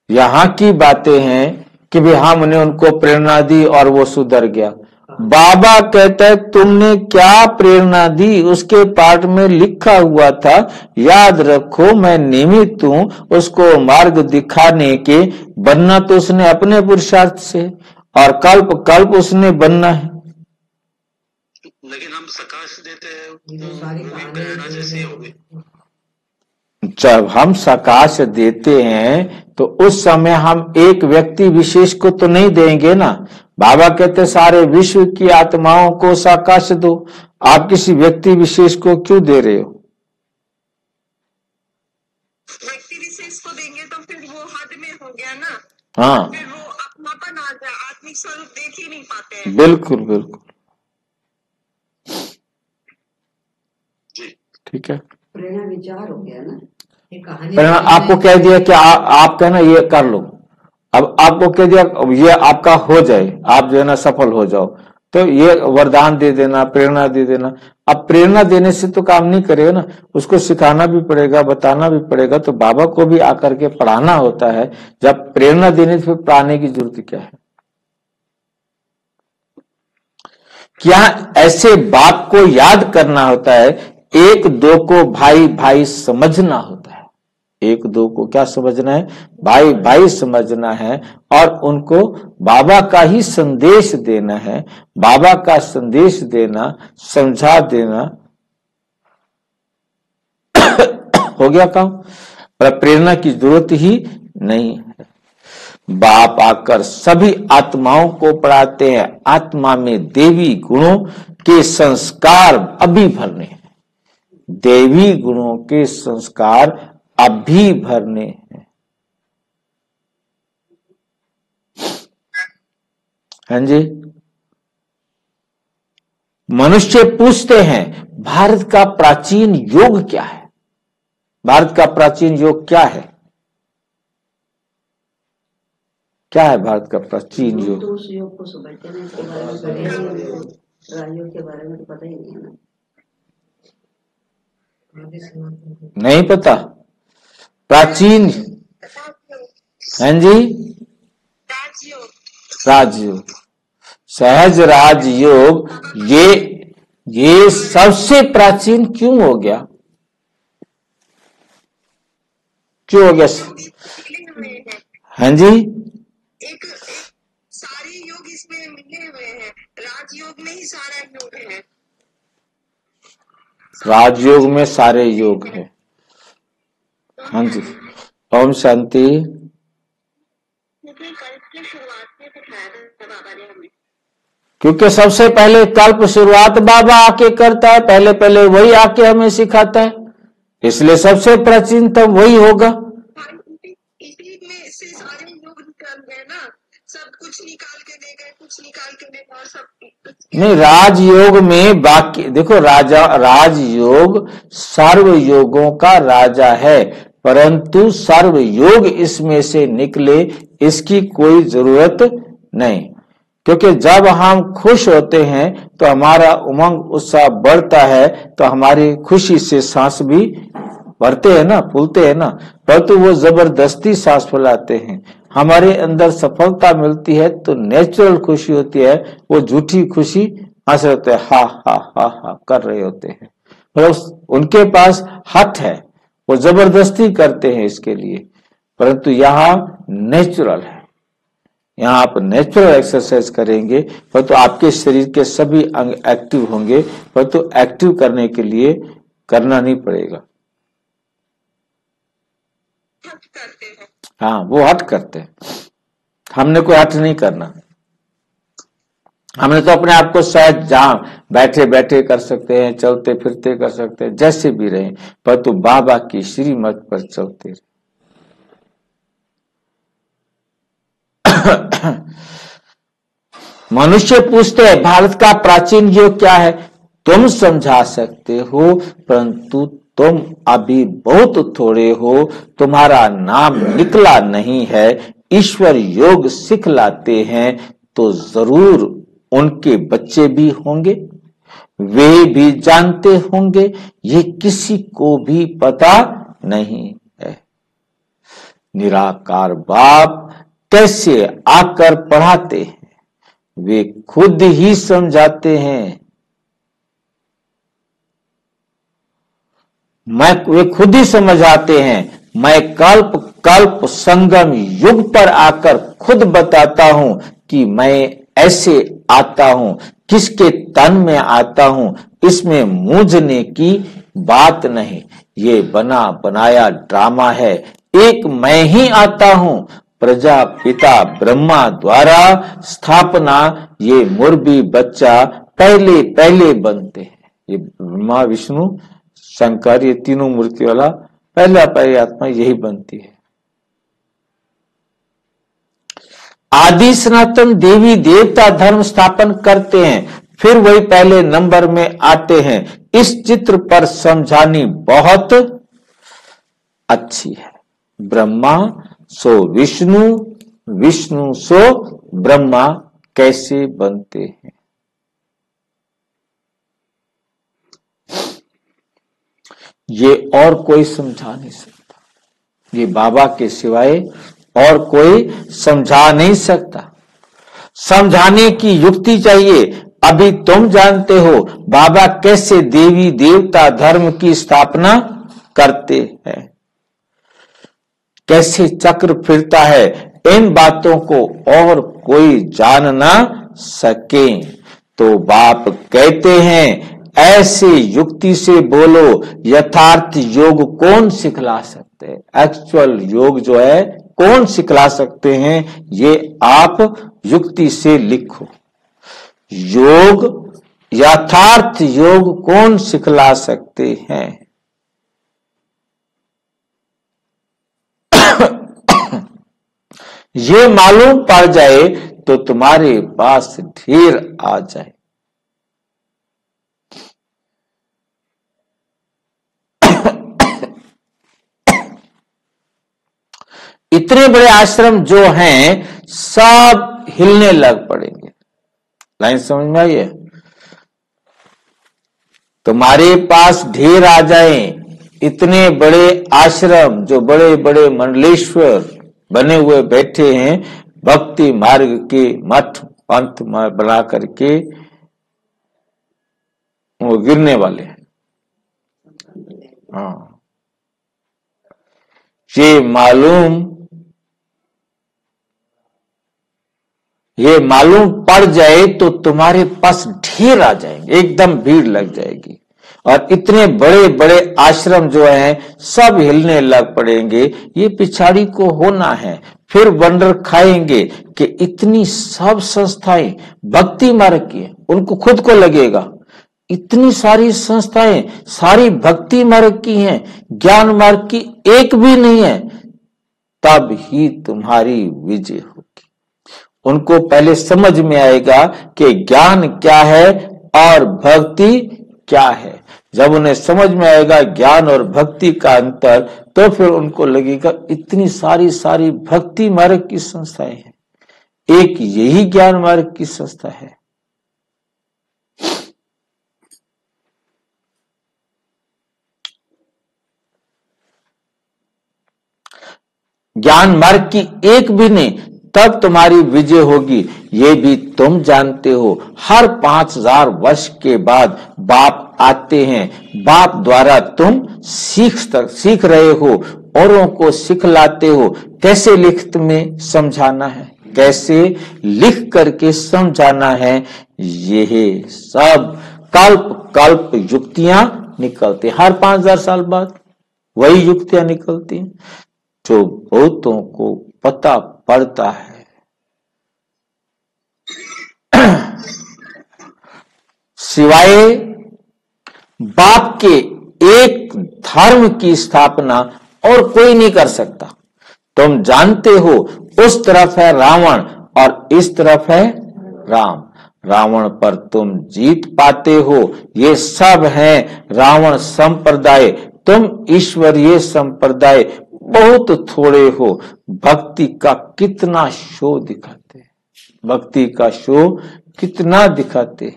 यहाँ की बातें हैं कि भी हमने उनको प्रेरणा दी और वो सुधर गया। बाबा कहता है तुमने क्या प्रेरणा दी, उसके पाठ में लिखा हुआ था, याद रखो मैं निमित्त हूं उसको मार्ग दिखाने के। बनना तो उसने अपने पुरुषार्थ से और कल्प कल्प उसने बनना है। लेकिन हम सकाश देते हैं, प्रेरणा जैसी होगी। जब हम सकाश देते हैं तो उस समय हम एक व्यक्ति विशेष को तो नहीं देंगे ना। बाबा कहते सारे विश्व की आत्माओं को सकाश दो, आप किसी व्यक्ति विशेष को क्यों दे रहे हो? व्यक्ति विशेष को देंगे तो फिर वो हद में हो गया ना। हाँ, फिर वो अपनापन आ जाए, आत्मिक स्वरूप देख ही नहीं पाते हैं। बिल्कुल बिल्कुल ठीक है। प्रेरणा विचार हो गया ना, ये कहानी। प्रेरणा आपको कह दिया कि आप कहना ये कर लो, अब आपको कह दिया ये आपका हो जाए, आप जो है ना सफल हो जाओ, तो ये वरदान दे देना, प्रेरणा दे देना। अब प्रेरणा देने से तो काम नहीं करेगा ना, उसको सिखाना भी पड़ेगा, बताना भी पड़ेगा। तो बाबा को भी आकर के पढ़ाना होता है। जब प्रेरणा देने से पढ़ाने की जरूरत क्या है? क्या ऐसे बात को याद करना होता है, एक दो को भाई भाई समझना होता है। एक दो को क्या समझना है? भाई भाई समझना है और उनको बाबा का ही संदेश देना है। बाबा का संदेश देना, समझा देना हो गया काम। पर प्रेरणा की जरूरत ही नहीं है। बाप आकर सभी आत्माओं को पढ़ाते हैं, आत्मा में देवी गुणों के संस्कार अभी भरने हैं। देवी गुणों के संस्कार अभी भरने हैं। हाँ जी। मनुष्य पूछते हैं भारत का प्राचीन योग क्या है? भारत का प्राचीन योग क्या है? क्या है भारत का प्राचीन योग? तो उस योग को समझते नहीं, इसके बारे में पढ़े नहीं, राजयोग के बारे में तो पता ही नहीं है ना। नहीं पता प्राचीन? हाँ जी, राजयोग, सहज राजयोग, ये सबसे प्राचीन क्यों हो गया? क्यों हो गया? हाँ जी, एक सारे योग इसमें मिले हुए हैं। राजयोग में ही सारा योग है। राजयोग में सारे योग है। हाँ जी, ओम शांति। कल्प की शुरुआत में दिखाया था बाबा ने हमें, क्योंकि सबसे पहले कल्प शुरुआत बाबा आके करता है, पहले पहले वही आके हमें सिखाता है, इसलिए सबसे प्राचीनतम वही होगा। इसी में से सारे योग निकल गए ना, सब कुछ निकाल के दे गए, कुछ निकाल के दे गए और सब नहीं, राजयोग में बाकी देखो, राजयोग सर्व योगों का राजा है, परंतु सर्व योग इसमें से निकले इसकी कोई जरूरत नहीं। क्योंकि जब हम खुश होते हैं तो हमारा उमंग उत्साह बढ़ता है, तो हमारी खुशी से सांस भी भरते हैं ना, फूलते हैं ना, परंतु वो जबरदस्ती सांस फुलाते हैं। हमारे अंदर सफलता मिलती है तो नेचुरल खुशी होती है, वो झूठी खुशी हंस रहे होते हैं, हा हा हा हा कर रहे होते हैं। मतलब उनके पास हठ है, वो जबरदस्ती करते हैं इसके लिए, परंतु यहाँ नेचुरल है। यहाँ आप नेचुरल एक्सरसाइज करेंगे तो आपके शरीर के सभी अंग एक्टिव होंगे, तो एक्टिव करने के लिए करना नहीं पड़ेगा। हट करते हैं। हाँ, वो हट करते हैं, हमने कोई हट नहीं करना। हमने तो अपने आप को शायद जहां बैठे बैठे कर सकते हैं, चलते फिरते कर सकते हैं, जैसे भी रहें, पर तो बाबा की श्रीमत पर चलते रहे। मनुष्य पूछते हैं भारत का प्राचीन योग क्या है? तुम समझा सकते हो, परंतु तुम अभी बहुत थोड़े हो, तुम्हारा नाम निकला नहीं है। ईश्वर योग सिखलाते हैं तो जरूर उनके बच्चे भी होंगे, वे भी जानते होंगे, ये किसी को भी पता नहीं है। निराकार बाप कैसे आकर पढ़ाते हैं, वे खुद ही समझाते हैं। वे खुद ही समझाते हैं। मैं कल्प कल्प संगम युग पर आकर खुद बताता हूं कि मैं ऐसे आता हूं, किसके तन में आता हूं, इसमें मूझने की बात नहीं। ये बना बनाया ड्रामा है। एक मैं ही आता हूं, प्रजापिता ब्रह्मा द्वारा स्थापना, ये मुर्बी बच्चा पहले पहले बनते हैं। ये ब्रह्मा विष्णु शंकर, ये तीनों मूर्ति वाला पहला पहली आत्मा यही बनती है। आदि सनातन देवी देवता धर्म स्थापन करते हैं, फिर वही पहले नंबर में आते हैं। इस चित्र पर समझानी बहुत अच्छी है। ब्रह्मा सो विष्णु, विष्णु सो ब्रह्मा कैसे बनते हैं। ये और कोई समझा नहीं सकता, ये बाबा के सिवाय और कोई समझा नहीं सकता। समझाने की युक्ति चाहिए। अभी तुम जानते हो बाबा कैसे देवी देवता धर्म की स्थापना करते हैं, कैसे चक्र फिरता है। इन बातों को और कोई जान ना सके तो बाप कहते हैं ऐसे युक्ति से बोलो। यथार्थ योग कौन सिखला सकते हैं? एक्चुअल योग जो है कौन सिखला सकते हैं, ये आप युक्ति से लिखो। योग, यथार्थ योग कौन सिखला सकते हैं? ये मालूम पड़ जाए तो तुम्हारे पास ढेर आ जाए। इतने बड़े आश्रम जो हैं सब हिलने लग पड़ेंगे। लाइन समझ में आई है? तुम्हारे पास ढेर आ जाए, इतने बड़े आश्रम जो बड़े बड़े मंडलेश्वर बने हुए बैठे हैं, भक्ति मार्ग के मठ पंथ बना करके वो गिरने वाले हैं। हाँ, ये मालूम पड़ जाए तो तुम्हारे पास ढेर आ जाएंगे, एकदम भीड़ लग जाएगी। और इतने बड़े बड़े आश्रम जो हैं सब हिलने लग पड़ेंगे। ये पिछाड़ी को होना है, फिर वंडर खाएंगे कि इतनी सब संस्थाएं भक्ति मार्ग की, उनको खुद को लगेगा इतनी सारी संस्थाएं सारी भक्ति मार्ग की हैं, ज्ञान मार्ग की एक भी नहीं है। तब ही तुम्हारी विजय होगी। उनको पहले समझ में आएगा कि ज्ञान क्या है और भक्ति क्या है। जब उन्हें समझ में आएगा ज्ञान और भक्ति का अंतर, तो फिर उनको लगेगा इतनी सारी सारी भक्ति मार्ग की संस्थाएं हैं, एक यही ज्ञान मार्ग की संस्था है। ज्ञान मार्ग की एक भी नहीं, तब तुम्हारी विजय होगी। ये भी तुम जानते हो हर 5000 वर्ष के बाद बाप आते हैं। बाप द्वारा तुम सीख रहे हो, औरों को सिखलाते हो। कैसे लिखत में समझाना है, कैसे लिख करके समझाना है, यह सब कल्प कल्प युक्तियां निकलती। हर 5000 साल बाद वही युक्तियां निकलती हैं जो बहुतों को पता पड़ता है। सिवाय बाप के एक धर्म की स्थापना और कोई नहीं कर सकता। तुम जानते हो उस तरफ है रावण और इस तरफ है राम। रावण पर तुम जीत पाते हो। ये सब है रावण संप्रदाय, तुम ईश्वरीय संप्रदाय बहुत थोड़े हो। भक्ति का कितना शो दिखाते, भक्ति का शो कितना दिखाते।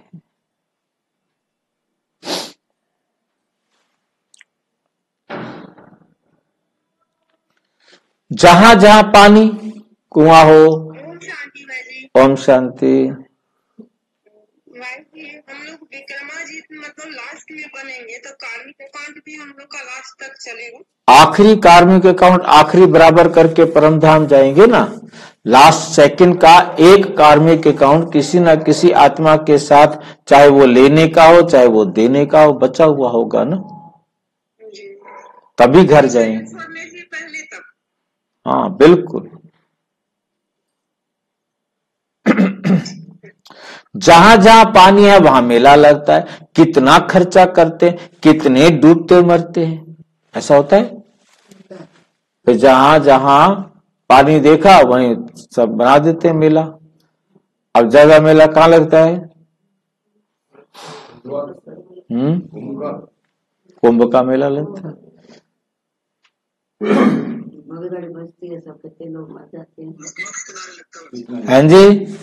जहां जहां पानी कुआं हो। ओम शांति भाई जी। ओम शांति। भाई जी हम लोग विक्रमाजीत मतलब लास्ट में बनेंगे तो कार्मिक अकाउंट भी हम लोग का लास्ट तक चलेगा। आखिरी कार्मिक अकाउंट आखिरी बराबर करके परम धाम जाएंगे ना। लास्ट सेकंड का एक कार्मिक अकाउंट किसी ना किसी आत्मा के साथ, चाहे वो लेने का हो चाहे वो देने का हो, बचा हुआ होगा ना, जी। तभी घर जाएंगे। छोड़ने से पहले तक। हाँ बिल्कुल। जहां जहां पानी है वहां मेला लगता है। कितना खर्चा करते हैं, कितने डूबते मरते हैं, ऐसा होता है। तो जहां जहां पानी देखा वहीं सब बना देते हैं मेला। अब ज्यादा मेला कहाँ लगता है? कुंभ का मेला लगता है। मगरगाड़ी बजती है, सब कितने लोग मर जाते हैं। हाँ जी,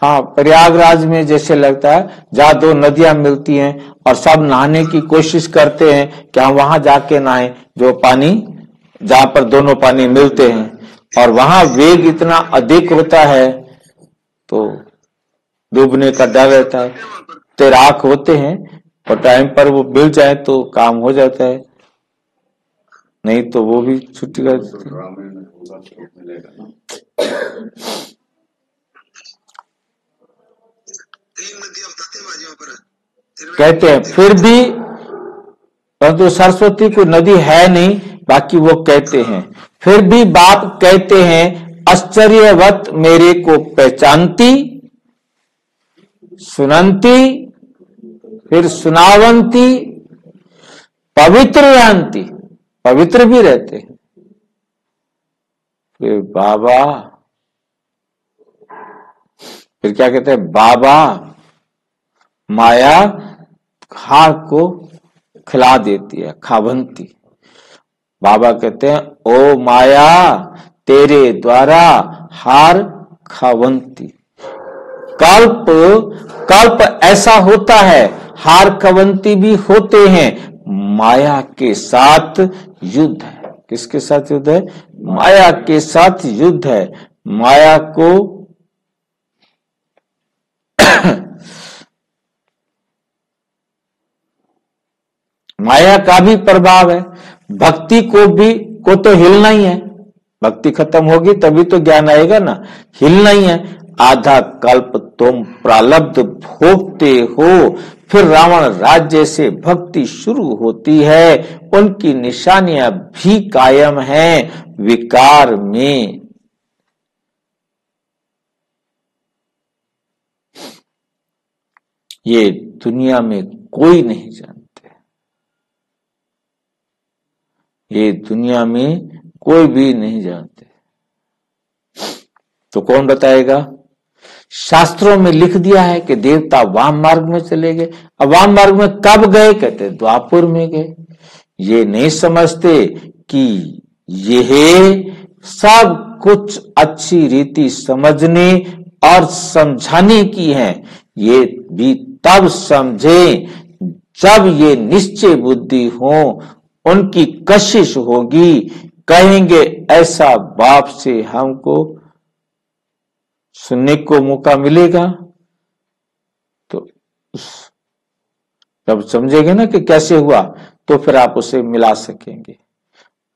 हाँ प्रयागराज में जैसे लगता है, जहाँ दो नदियां मिलती हैं और सब नहाने की कोशिश करते हैं कि हम वहां जाके नहाएं, जो पानी जहां पर दोनों पानी मिलते हैं, और वहां वेग इतना अधिक होता है तो डूबने का डर रहता है। तैराक होते हैं और टाइम पर वो मिल जाए तो काम हो जाता है, नहीं तो वो भी छुट्टी कर देते हैं। कहते हैं फिर भी, परंतु सरस्वती कोई नदी है नहीं, बाकी वो कहते हैं फिर भी बाप कहते हैं आश्चर्यवत मेरे को पहचानती, सुनंती, फिर सुनावंती, पवित्र जानती, पवित्र भी रहते हैं। फिर बाबा, फिर क्या कहते हैं, बाबा माया हार को खिला देती है, खावंती। बाबा कहते हैं ओ माया तेरे द्वारा हार खावंती। कल्प कल्प ऐसा होता है, हार खवंती भी होते हैं। माया के साथ युद्ध है। किसके साथ युद्ध है? माया के साथ युद्ध है। माया को माया का भी प्रभाव है। भक्ति को तो हिलना ही है। भक्ति खत्म होगी तभी तो ज्ञान आएगा ना, हिलना ही है। आधा कल्प तुम प्रारब्ध भोगते हो, फिर रावण राज्य से भक्ति शुरू होती है। उनकी निशानियां भी कायम हैं विकार में। ये दुनिया में कोई नहीं जानते, ये दुनिया में कोई भी नहीं जानते। तो कौन बताएगा? शास्त्रों में लिख दिया है कि देवता वाम मार्ग में चले गए। अब वाम मार्ग में कब गए? कहते द्वापुर में गए। ये नहीं समझते कि यह सब कुछ अच्छी रीति समझने और समझाने की है। ये भी तब समझे जब ये निश्चय बुद्धि हो, उनकी कशिश होगी, कहेंगे ऐसा बाप से हमको सुनने को मौका मिलेगा तो जब समझेंगे ना कि कैसे हुआ, तो फिर आप उसे मिला सकेंगे।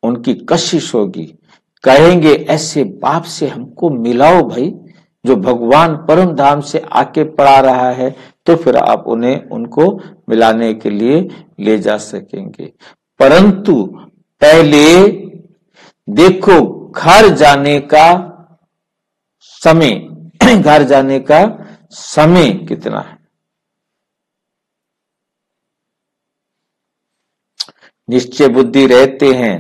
उनकी कशिश होगी, कहेंगे ऐसे बाप से हमको मिलाओ भाई, जो भगवान परम धाम से आके पढ़ा रहा है, तो फिर आप उन्हें उनको मिलाने के लिए ले जा सकेंगे। परंतु पहले देखो घर जाने का समय घर जाने का समय कितना है। निश्चय बुद्धि रहते हैं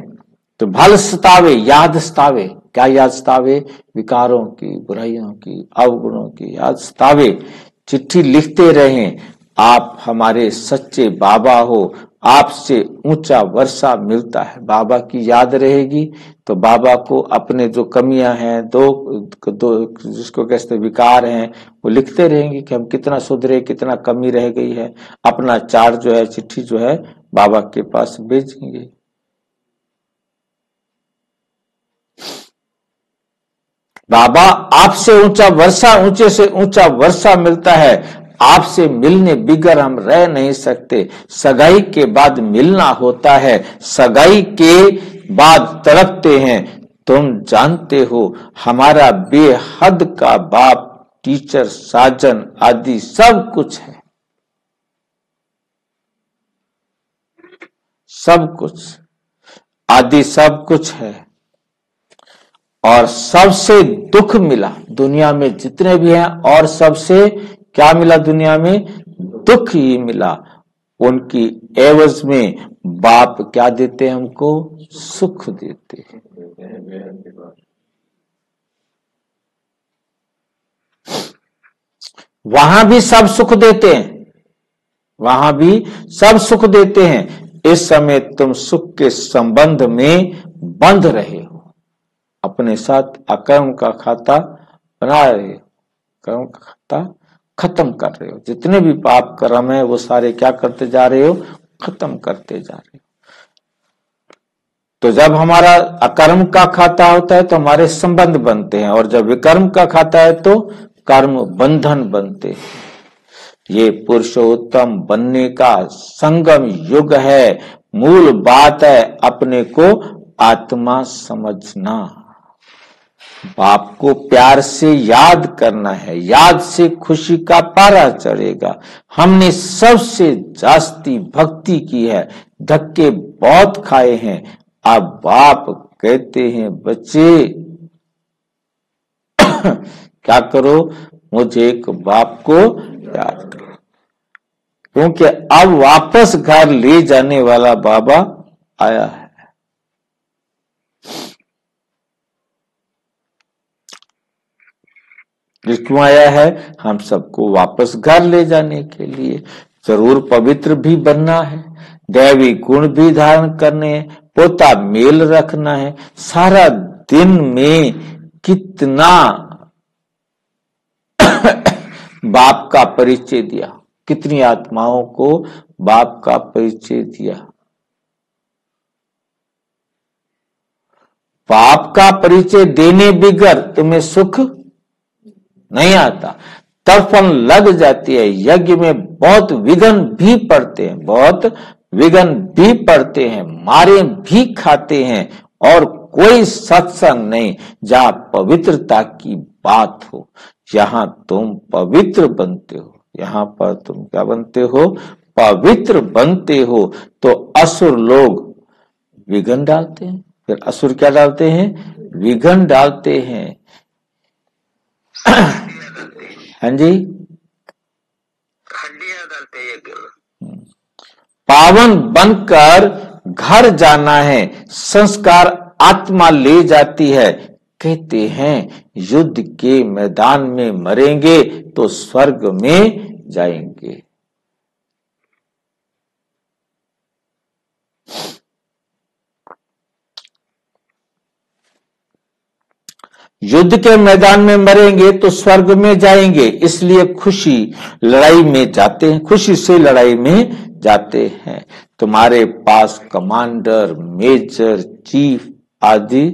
तो भल सतावे, याद सतावे। क्या याद सतावे? विकारों की, बुराइयों की, अवगुणों की याद सतावे। चिट्ठी लिखते रहें, आप हमारे सच्चे बाबा हो, आपसे ऊंचा वर्षा मिलता है। बाबा की याद रहेगी तो बाबा को अपने जो कमियां हैं, दो जिसको कहते हैं विकार हैं, वो लिखते रहेंगे कि हम कितना सुधरे, कितना कमी रह गई है। अपना चार्ट जो है, चिट्ठी जो है, बाबा के पास भेजेंगे। बाबा आपसे ऊंचा वर्षा, ऊंचे से ऊंचा वर्षा मिलता है। आपसे मिलने बिगर हम रह नहीं सकते। सगाई के बाद मिलना होता है, सगाई के बाद तड़पते हैं। तुम जानते हो हमारा बेहद का बाप, टीचर, साजन आदि सब कुछ है, सब कुछ आदि सब कुछ है। और सबसे दुख मिला दुनिया में जितने भी हैं, और सबसे क्या मिला दुनिया में? दुख ही मिला। उनकी एवज में बाप क्या देते हैं हमको? सुख देते हैं। वहां भी सब सुख देते हैं, वहां भी सब सुख देते हैं। इस समय तुम सुख के संबंध में बंध रहे हो, अपने साथ अकर्म का खाता बना रहे हो, कर्म का खाता खत्म कर रहे हो। जितने भी पाप कर्म है वो सारे क्या करते जा रहे हो? खत्म करते जा रहे हो। तो जब हमारा अकर्म का खाता होता है तो हमारे संबंध बनते हैं, और जब विकर्म का खाता है तो कर्म बंधन बनते हैं। ये पुरुषोत्तम बनने का संगम युग है। मूल बात है अपने को आत्मा समझना। बाप को प्यार से याद करना है, याद से खुशी का पारा चढ़ेगा। हमने सबसे जास्ती भक्ति की है, धक्के बहुत खाए हैं। अब बाप कहते हैं बच्चे क्या करो? मुझे एक बाप को याद करो, क्योंकि अब वापस घर ले जाने वाला बाबा आया है। क्यों आया है? हम सबको वापस घर ले जाने के लिए। जरूर पवित्र भी बनना है, दैवी गुण भी धारण करने हैं, पोता मेल रखना है। सारा दिन में कितना बाप का परिचय दिया, कितनी आत्माओं को बाप का परिचय दिया। बाप का परिचय देने बिगर तुम्हें सुख नहीं आता। तड़फन लग जाती है। यज्ञ में बहुत विघ्न भी पड़ते हैं, बहुत विघ्न भी पड़ते हैं, मारे भी खाते हैं, और कोई सत्संग नहीं जहां पवित्रता की बात हो। यहां तुम पवित्र बनते हो, यहां पर तुम क्या बनते हो? पवित्र बनते हो। तो असुर लोग विघ्न डालते हैं, फिर असुर क्या डालते हैं? विघ्न डालते हैं। हाँ जी, खंडिया डालते हैं। पावन बनकर घर जाना है, संस्कार आत्मा ले जाती है। कहते हैं युद्ध के मैदान में मरेंगे तो स्वर्ग में जाएंगे। युद्ध के मैदान में मरेंगे तो स्वर्ग में जाएंगे, इसलिए खुशी लड़ाई में जाते हैं, खुशी से लड़ाई में जाते हैं। तुम्हारे पास कमांडर, मेजर, चीफ आदि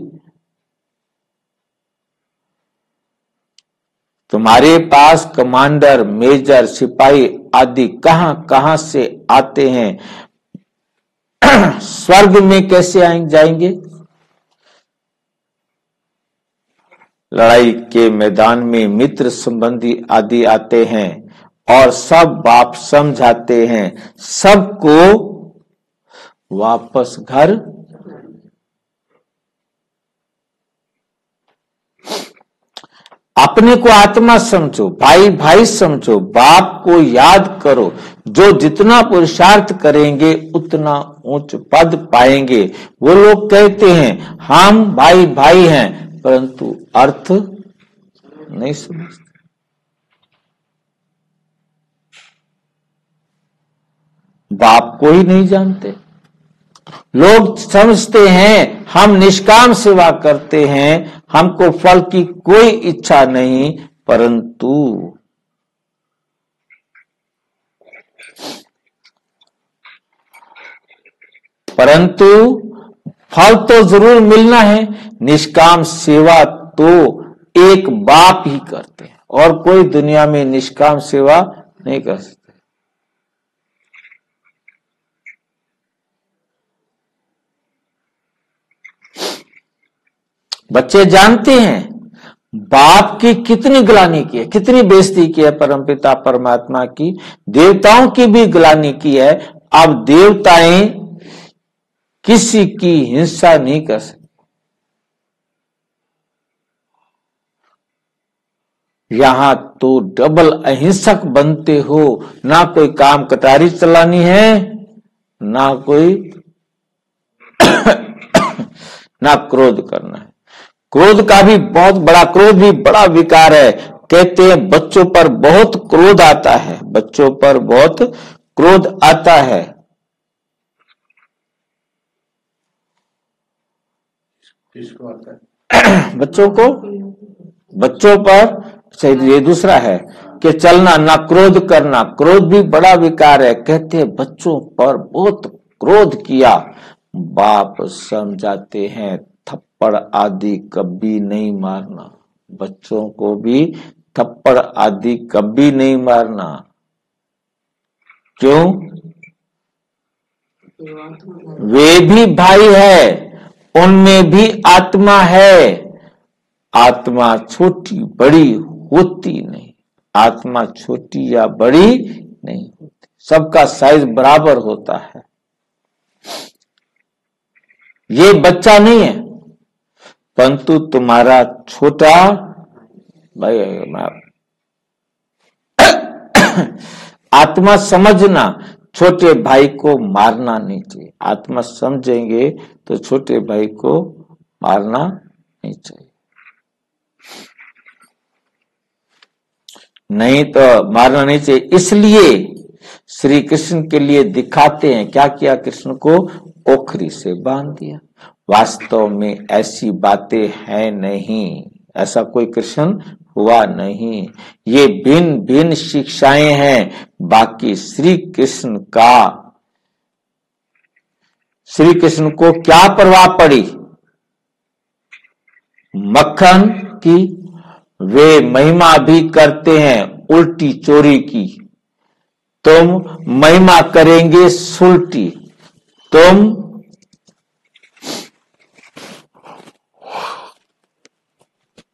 तुम्हारे पास कमांडर, मेजर, सिपाही आदि कहां कहां से आते हैं, स्वर्ग में कैसे जाएंगे? लड़ाई के मैदान में मित्र संबंधी आदि आते हैं और सब बाप समझाते हैं, सबको वापस घर। अपने को आत्मा समझो, भाई भाई समझो, बाप को याद करो। जो जितना पुरुषार्थ करेंगे उतना उच्च पद पाएंगे। वो लोग कहते हैं हम भाई भाई हैं, परंतु अर्थ नहीं समझते। बाप को ही नहीं जानते। लोग समझते हैं हम निष्काम सेवा करते हैं, हमको फल की कोई इच्छा नहीं, परंतु फल तो जरूर मिलना है। निष्काम सेवा तो एक बाप ही करते हैं और कोई दुनिया में निष्काम सेवा नहीं कर सकते। बच्चे जानते हैं बाप की कितनी ग्लानि की है, कितनी बेइज्जती की है परमपिता परमात्मा की, देवताओं की भी ग्लानि की है। अब देवताएं किसी की हिंसा नहीं कर सकते। यहां तो डबल अहिंसक बनते हो, ना कोई काम कटारी चलानी है, ना कोई ना क्रोध करना है। क्रोध का भी बहुत बड़ा, क्रोध भी बड़ा विकार है। कहते हैं बच्चों पर बहुत क्रोध आता है, बच्चों पर बहुत क्रोध आता है। किसको आता है? बच्चों पर ये दूसरा है कि चलना ना क्रोध करना। क्रोध भी बड़ा विकार है। कहते हैं बच्चों पर बहुत क्रोध किया, बाप समझाते हैं थप्पड़ आदि कभी नहीं मारना। बच्चों को भी थप्पड़ आदि कभी नहीं मारना। क्यों? वे भी भाई है, उनमें भी आत्मा है। आत्मा छोटी बड़ी होती नहीं, आत्मा छोटी या बड़ी नहीं होती, सबका साइज बराबर होता है। ये बच्चा नहीं है, परंतु तुम्हारा छोटा भाई। आत्मा समझना, छोटे भाई को मारना नहीं चाहिए। आत्मा समझेंगे तो छोटे भाई को मारना नहीं चाहिए। नहीं तो मारना नहीं चाहिए। इसलिए श्री कृष्ण के लिए दिखाते हैं, क्या किया कृष्ण को? ओखरी से बांध दिया। वास्तव में ऐसी बातें हैं नहीं, ऐसा कोई कृष्ण हुआ नहीं। ये भिन्न भिन्न शिक्षाएं हैं। बाकी श्री कृष्ण को क्या परवाह पड़ी मक्खन की? वे महिमा भी करते हैं उल्टी चोरी की, तुम महिमा करेंगे सुलटी। तुम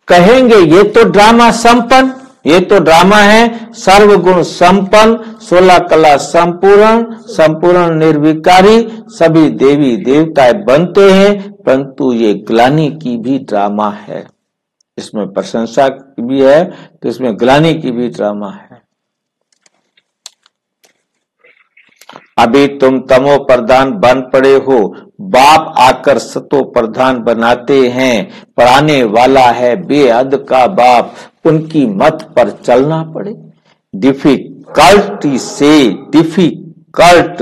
कहेंगे ये तो ड्रामा संपन्न, ये तो ड्रामा है सर्वगुण संपन्न, 16 कला संपूर्ण, संपूर्ण निर्विकारी, सभी देवी देवताएं बनते हैं, परंतु ये ग्लानि की भी ड्रामा है। इसमें प्रशंसा भी है तो इसमें ग्लानि की भी ड्रामा है। अभी तुम तमो प्रधान बन पड़े हो, बाप आकर सतो प्रधान बनाते हैं। पढ़ाने वाला है बेहद का बाप, उनकी मत पर चलना पड़े। डिफिकल्टी से डिफिकल्ट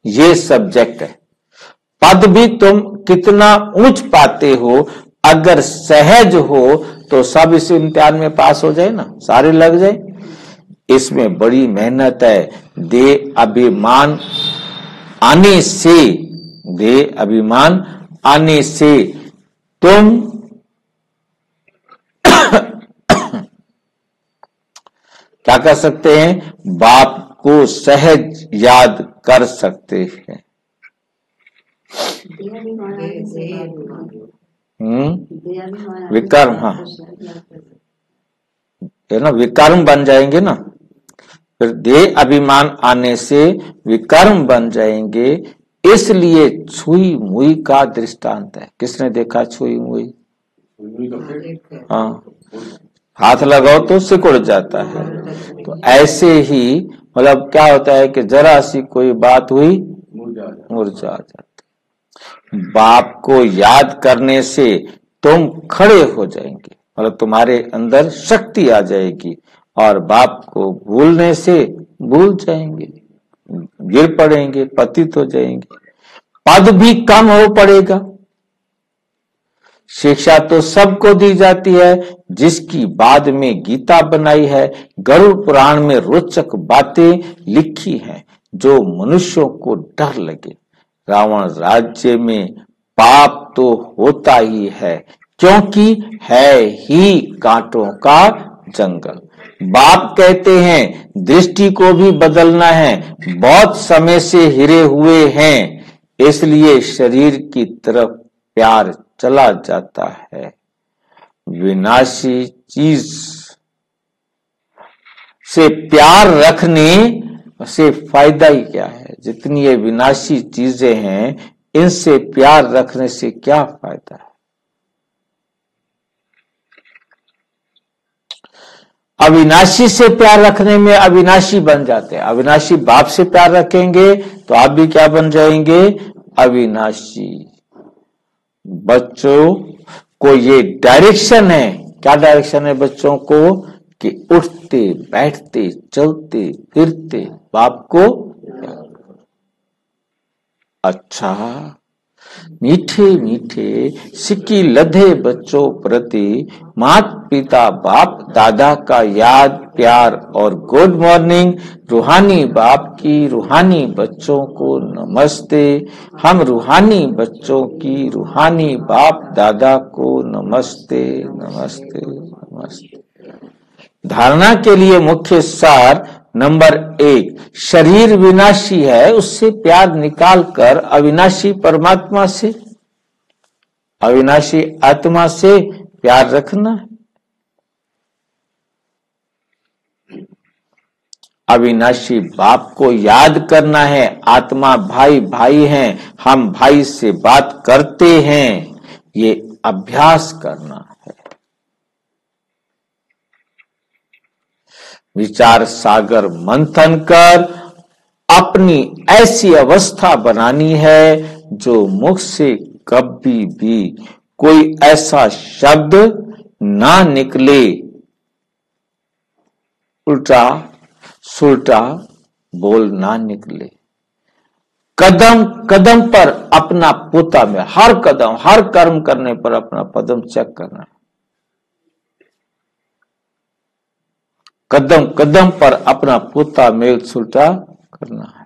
ये सब्जेक्ट है। पद भी तुम कितना ऊंच पाते हो, अगर सहज हो तो सब इस इम्तिहान में पास हो जाए ना, सारे लग जाए। इसमें बड़ी मेहनत है। दे अभिमान आने से तुम क्या कर सकते हैं? बाप को सहज याद कर सकते हैं। विकर्म, हाँ है ना, विकर्म बन जाएंगे ना, फिर देह अभिमान आने से विकर्म बन जाएंगे। इसलिए छुई मुई का दृष्टांत है। किसने देखा छुई मुई? हाँ, हाथ लगाओ तो सिकुड़ जाता है। तो ऐसे ही मतलब क्या होता है कि जरा सी कोई बात हुई मुरझा जाता। बाप को याद करने से तुम खड़े हो जाएंगे, मतलब तुम्हारे अंदर शक्ति आ जाएगी, और बाप को भूलने से भूल जाएंगे, गिर पड़ेंगे, पतित हो जाएंगे, पद भी कम हो पड़ेगा। शिक्षा तो सबको दी जाती है, जिसकी बाद में गीता बनाई है। गरुड़ पुराण में रोचक बातें लिखी हैं जो मनुष्यों को डर लगे। रावण राज्य में पाप तो होता ही है, क्योंकि है ही कांटों का जंगल। बाप कहते हैं दृष्टि को भी बदलना है, बहुत समय से हिरे हुए हैं, इसलिए शरीर की तरफ प्यार चला जाता है। विनाशी चीज से प्यार रखने से फायदा ही क्या है? जितनी ये विनाशी चीजें हैं, इनसे प्यार रखने से क्या फायदा है? अविनाशी से प्यार रखने में अविनाशी बन जाते हैं। अविनाशी बाप से प्यार रखेंगे तो आप भी क्या बन जाएंगे? अविनाशी। बच्चों को ये डायरेक्शन है। क्या डायरेक्शन है बच्चों को? कि उठते बैठते चलते फिरते बाप को। अच्छा, मीठे मीठे सिक्की लधे बच्चों प्रति माता पिता बाप दादा का याद प्यार और गुड मॉर्निंग। रूहानी बाप की रूहानी बच्चों को नमस्ते। हम रूहानी बच्चों की रूहानी बाप दादा को नमस्ते नमस्ते नमस्ते। धारणा के लिए मुख्य सार नंबर 1, शरीर विनाशी है, उससे प्यार निकाल कर अविनाशी परमात्मा से, अविनाशी आत्मा से प्यार रखना है। अविनाशी बाप को याद करना है। आत्मा भाई भाई हैं, हम भाई से बात करते हैं, ये अभ्यास करना है। विचार सागर मंथन कर अपनी ऐसी अवस्था बनानी है जो मुख से कभी भी कोई ऐसा शब्द ना निकले, उल्टा सुल्टा बोल ना निकले। कदम कदम पर अपना पोता में, हर कदम हर कर्म करने पर अपना कदम चेक करना है। कदम कदम पर अपना पोता मेल सुल्टा करना है।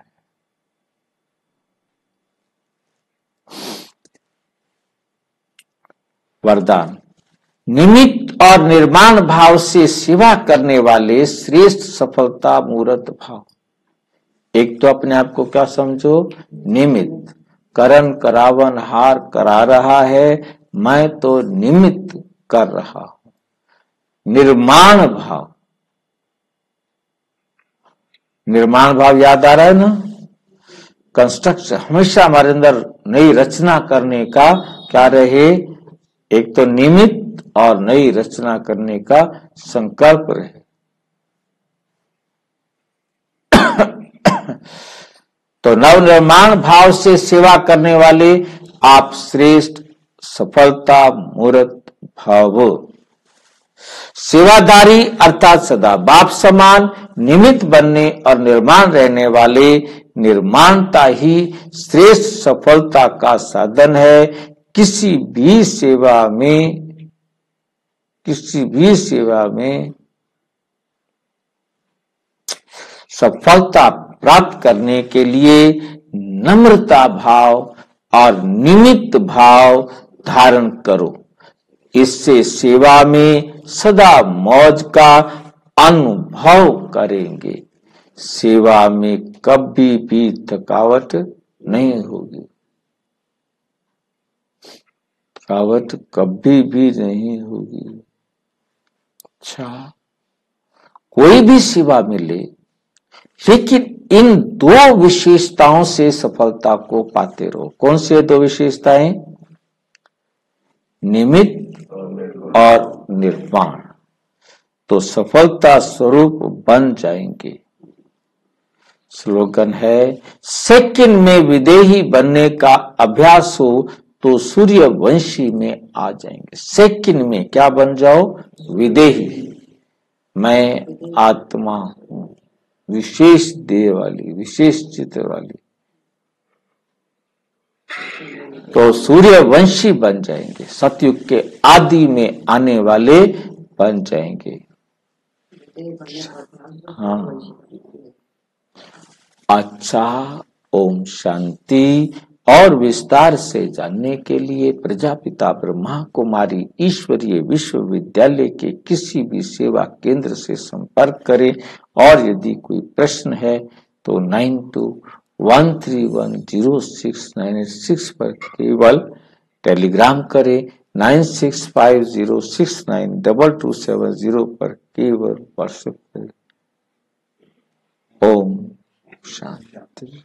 वरदान। निमित्त और निर्माण भाव से सेवा करने वाले श्रेष्ठ सफलता मूर्त भाव। एक तो अपने आप को क्या समझो? निमित्त। करण करावन हार करा रहा है, मैं तो निमित्त कर रहा हूं। निर्माण भाव। निर्माण भाव याद आ रहा है ना? कंस्ट्रक्शन। हमेशा हमारे अंदर नई रचना करने का क्या रहे? एक तो निमित्त और नई रचना करने का संकल्प रहे। तो नवनिर्माण भाव से सेवा करने वाले आप श्रेष्ठ सफलता मूर्त भाव। सेवादारी अर्थात सदा बाप समान निमित्त बनने और निर्माण रहने वाले निर्माणता ही श्रेष्ठ सफलता का साधन है। किसी भी सेवा में सफलता प्राप्त करने के लिए नम्रता भाव और निमित्त भाव धारण करो। इससे सेवा में सदा मौज का अनुभव करेंगे, सेवा में कभी भी थकावट नहीं होगी, थकावट कभी भी नहीं होगी। अच्छा, कोई भी सेवा मिले, लेकिन इन दो विशेषताओं से सफलता को पाते रहो। कौन से दो विशेषताएं? निमित्त और निर्माण, तो सफलता स्वरूप बन जाएंगे। स्लोगन है, सेकंड में विदेही बनने का अभ्यास हो तो सूर्यवंशी में आ जाएंगे। सेकंड में क्या बन जाओ? विदेही। मैं आत्मा हूं, विशेष देह वाली, विशेष चित्र वाली, तो सूर्यवंशी बन जाएंगे, सतयुग के आदि में आने वाले बन जाएंगे। हाँ, अच्छा, ओम शांति। और विस्तार से जानने के लिए प्रजापिता ब्रह्मा कुमारी ईश्वरीय विश्वविद्यालय के किसी भी सेवा केंद्र से संपर्क करें। और यदि कोई प्रश्न है तो 9213106986 पर केवल टेलीग्राम करें, 9650692270 पर केवल व्हाट्सएप करें। ओम शांति।